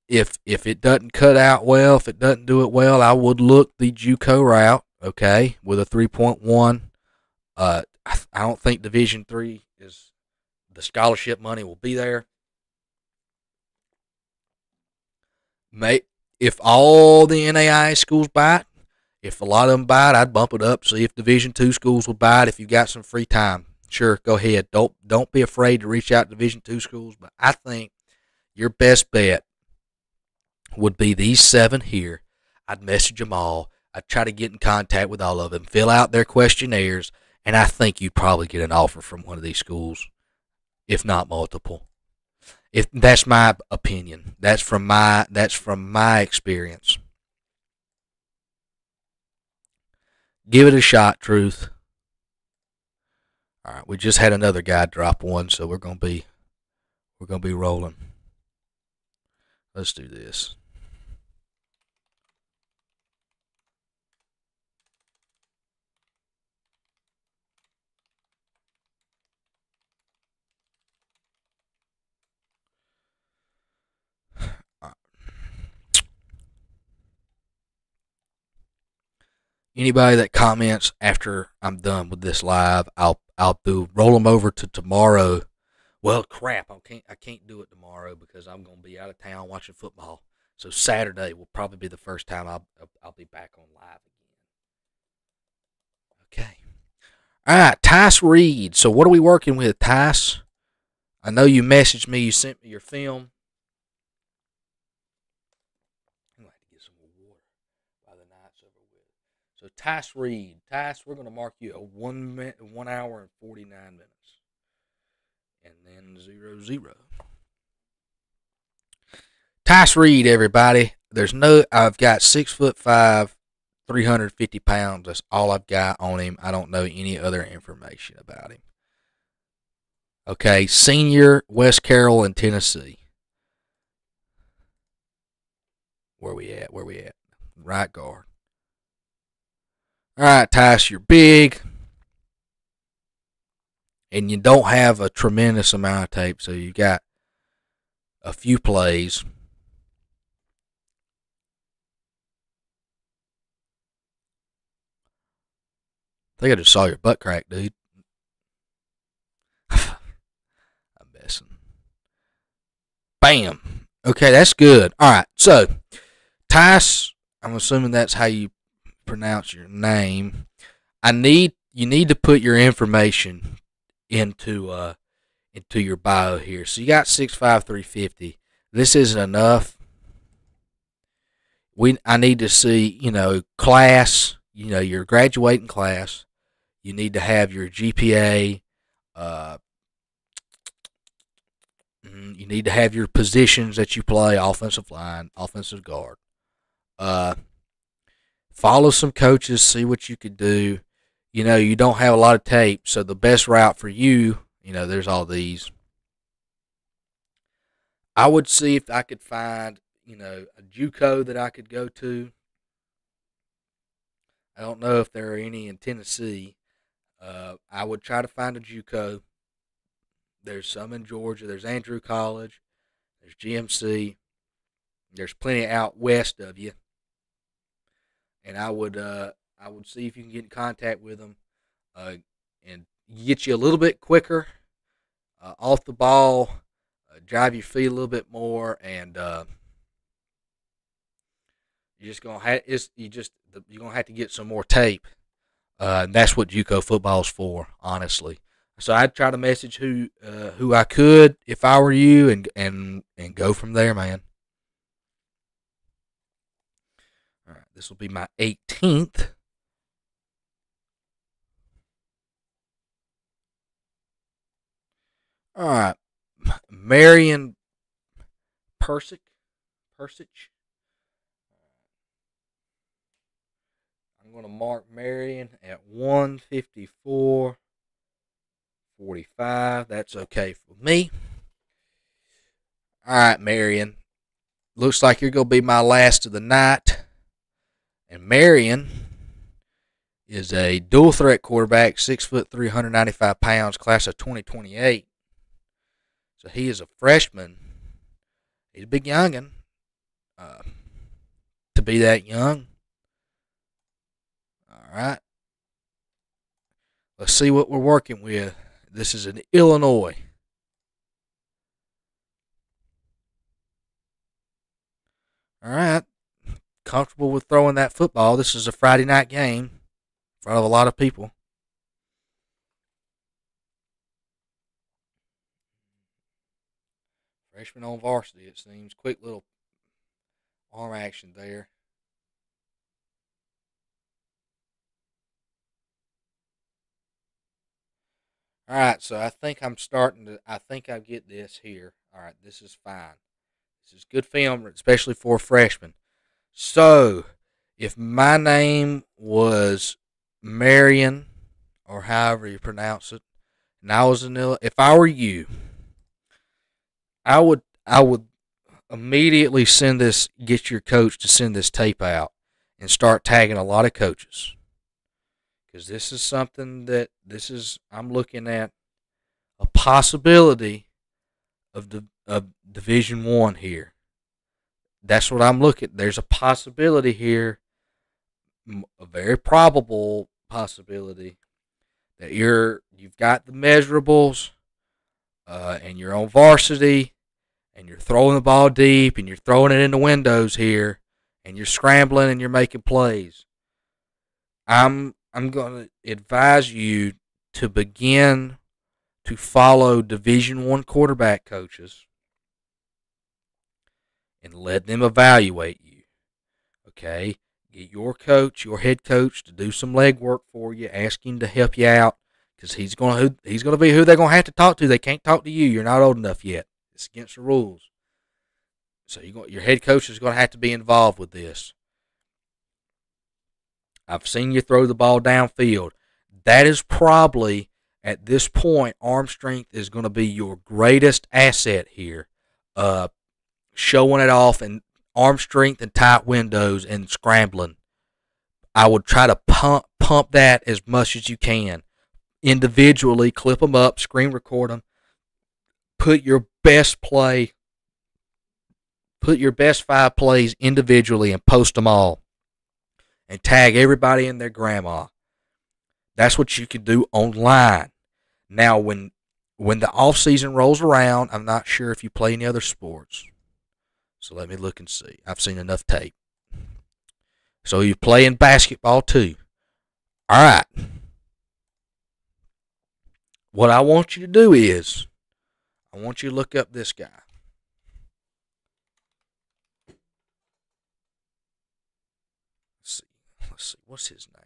If it doesn't cut out well, if it doesn't do it well, I would look the JUCO route, okay, with a 3.1. I don't think Division III is the scholarship money will be there. If all the NAIA schools bite, if a lot of them bite, I'd bump it up. See if Division II schools will bite. If you've got some free time, sure, go ahead. Don't be afraid to reach out to Division II schools. But I think your best bet would be these 7 here. I'd message them all. I'd try to get in contact with all of them, fill out their questionnaires, and I think you'd probably get an offer from one of these schools, if not multiple. If that's my opinion, that's from my experience. Give it a shot, Truth. All right, we just had another guy drop one, so we're gonna be rolling. Let's do this. Anybody that comments after I'm done with this live, I'll roll them over to tomorrow. Well, crap, I can't do it tomorrow because I'm gonna be out of town watching football. So Saturday will probably be the first time I'll be back on live again. Okay. All right, Tyce Reed. So what are we working with, Tyce? I know you messaged me. You sent me your film. I'm gonna have to get some more water by the night's over with. So Tyce Reed, Tyce, we're gonna mark you a 1 hour and 49 minutes, and then 0-0. Tyce Reed, everybody. I've got 6'5", 350 pounds. That's all I've got on him. I don't know any other information about him. Okay, senior, West Carroll in Tennessee. Where we at? Right guard. All right, Tyce, you're big, and you don't have a tremendous amount of tape, so you got a few plays. I think I just saw your butt crack, dude. I'm messing. Bam. Okay, that's good. All right, so Tyce, I'm assuming that's how you pronounce your name. You need to put your information into your bio here. So you got 6'5", 350. This isn't enough. I need to see, class, your graduating class. You need to have your GPA. You need to have your positions that you play: offensive line, offensive guard. Follow some coaches, see what you could do. You don't have a lot of tape, so the best route for you, there's all these. I would see if I could find, a JUCO that I could go to. I don't know if there are any in Tennessee. I would try to find a JUCO. There's some in Georgia. There's Andrew College. There's GMC. There's plenty out west of you. And I would see if you can get in contact with them and get you a little bit quicker off the ball, drive your feet a little bit more, and you're gonna have to get some more tape And that's what JUCO football's for, honestly. So I'd try to message who I could if I were you, and go from there, man. All right, this will be my 18th. All right, Marion Persich. I'm going to mark Marion at 154.45. That's okay for me. All right, Marion. Looks like you're going to be my last of the night. And Marion is a dual threat quarterback, 6', 395 pounds, class of 2028. So he is a freshman. He's a big youngin. To be that young. All right. Let's see what we're working with. This is in Illinois. All right. Comfortable with throwing that football. This is a Friday night game in front of a lot of people. Freshman on varsity, it seems. Quick little arm action there. All right, so I think I get this here. All right, this is fine. This is good film, especially for a freshman. So, if my name was Marion, or however you pronounce it, and I was if I were you, I would immediately get your coach to send this tape out and start tagging a lot of coaches. Because this is something I'm looking at a possibility of Division I here. That's what I'm looking. There's a possibility here, a very probable possibility that you've got the measurables, and you're on varsity, and you're throwing the ball deep, and you're throwing it in the windows here, and you're scrambling and you're making plays. I'm going to advise you to begin to follow Division I quarterback coaches and let them evaluate you. Okay? Get your head coach, to do some legwork for you. Ask him to help you out, because he's going to be who they're going to have to talk to. They can't talk to you. You're not old enough yet. It's against the rules. So your head coach is going to have to be involved with this. I've seen you throw the ball downfield. That is probably, at this point, arm strength is going to be your greatest asset here. Showing it off, and arm strength and tight windows and scrambling. I would try to pump that as much as you can. Individually, clip them up, screen record them. Put your best 5 plays individually and post them all. And tag everybody and their grandma. That's what you can do online. Now, when the off season rolls around, I'm not sure if you play any other sports. So let me look and see. I've seen enough tape. So you're playing basketball too. All right. What I want you to do is, I want you to look up this guy. Let's see. What's his name?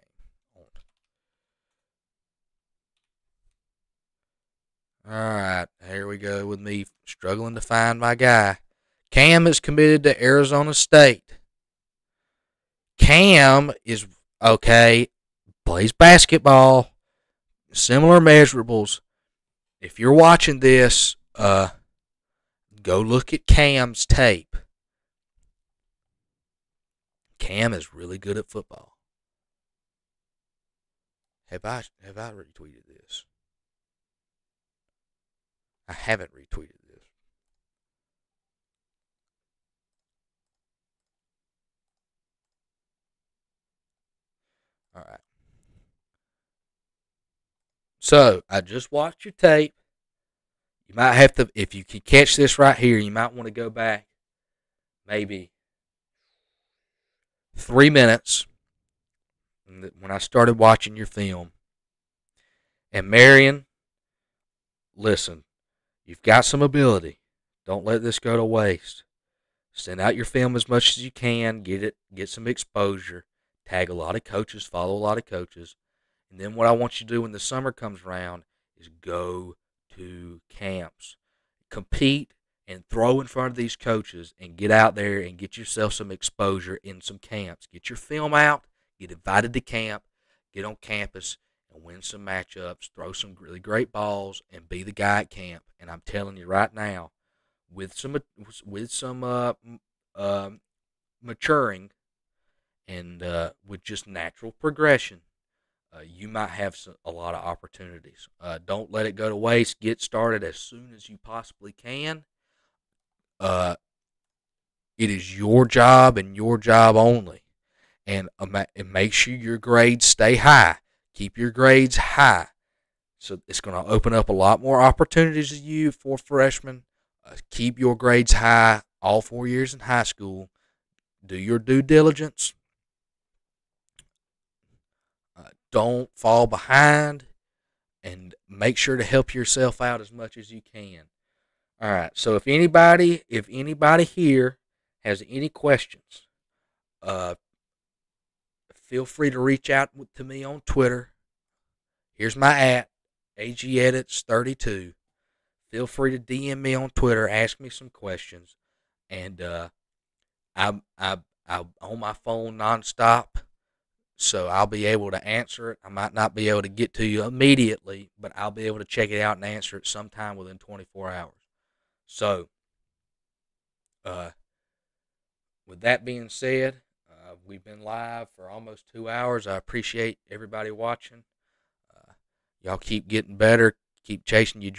All right. Here we go with me struggling to find my guy. Cam is committed to Arizona State. Cam is, okay, plays basketball, similar measurables. If you're watching this, go look at Cam's tape. Cam is really good at football. Have I retweeted this? I haven't retweeted this. All right. So, I just watched your tape. You might have to, if you can catch this right here, you might want to go back maybe 3 minutes. when I started watching your film. And Marion, listen, you've got some ability. Don't let this go to waste. Send out your film as much as you can. Get some exposure. Tag a lot of coaches. Follow a lot of coaches. And then what I want you to do when the summer comes around is go to camps. Compete and throw in front of these coaches and get out there and get yourself some exposure in some camps. Get your film out. Get invited to camp. Get on campus and win some matchups. Throw some really great balls and be the guy at camp. And I'm telling you right now, with some maturing and with just natural progression, you might have a lot of opportunities. Don't let it go to waste. Get started as soon as you possibly can. It is your job and your job only. And make sure your grades stay high. Keep your grades high. So it's going to open up a lot more opportunities to you for freshmen. Keep your grades high all 4 years in high school. Do your due diligence. Don't fall behind. And make sure to help yourself out as much as you can. All right. So if anybody here has any questions, feel free to reach out to me on Twitter. Here's my AGEdits32. Feel free to DM me on Twitter. Ask me some questions, and I'm on my phone nonstop, so I'll be able to answer it. I might not be able to get to you immediately, but I'll be able to check it out and answer it sometime within 24 hours. So, with that being said, we've been live for almost 2 hours. I appreciate everybody watching. Y'all keep getting better. Keep chasing your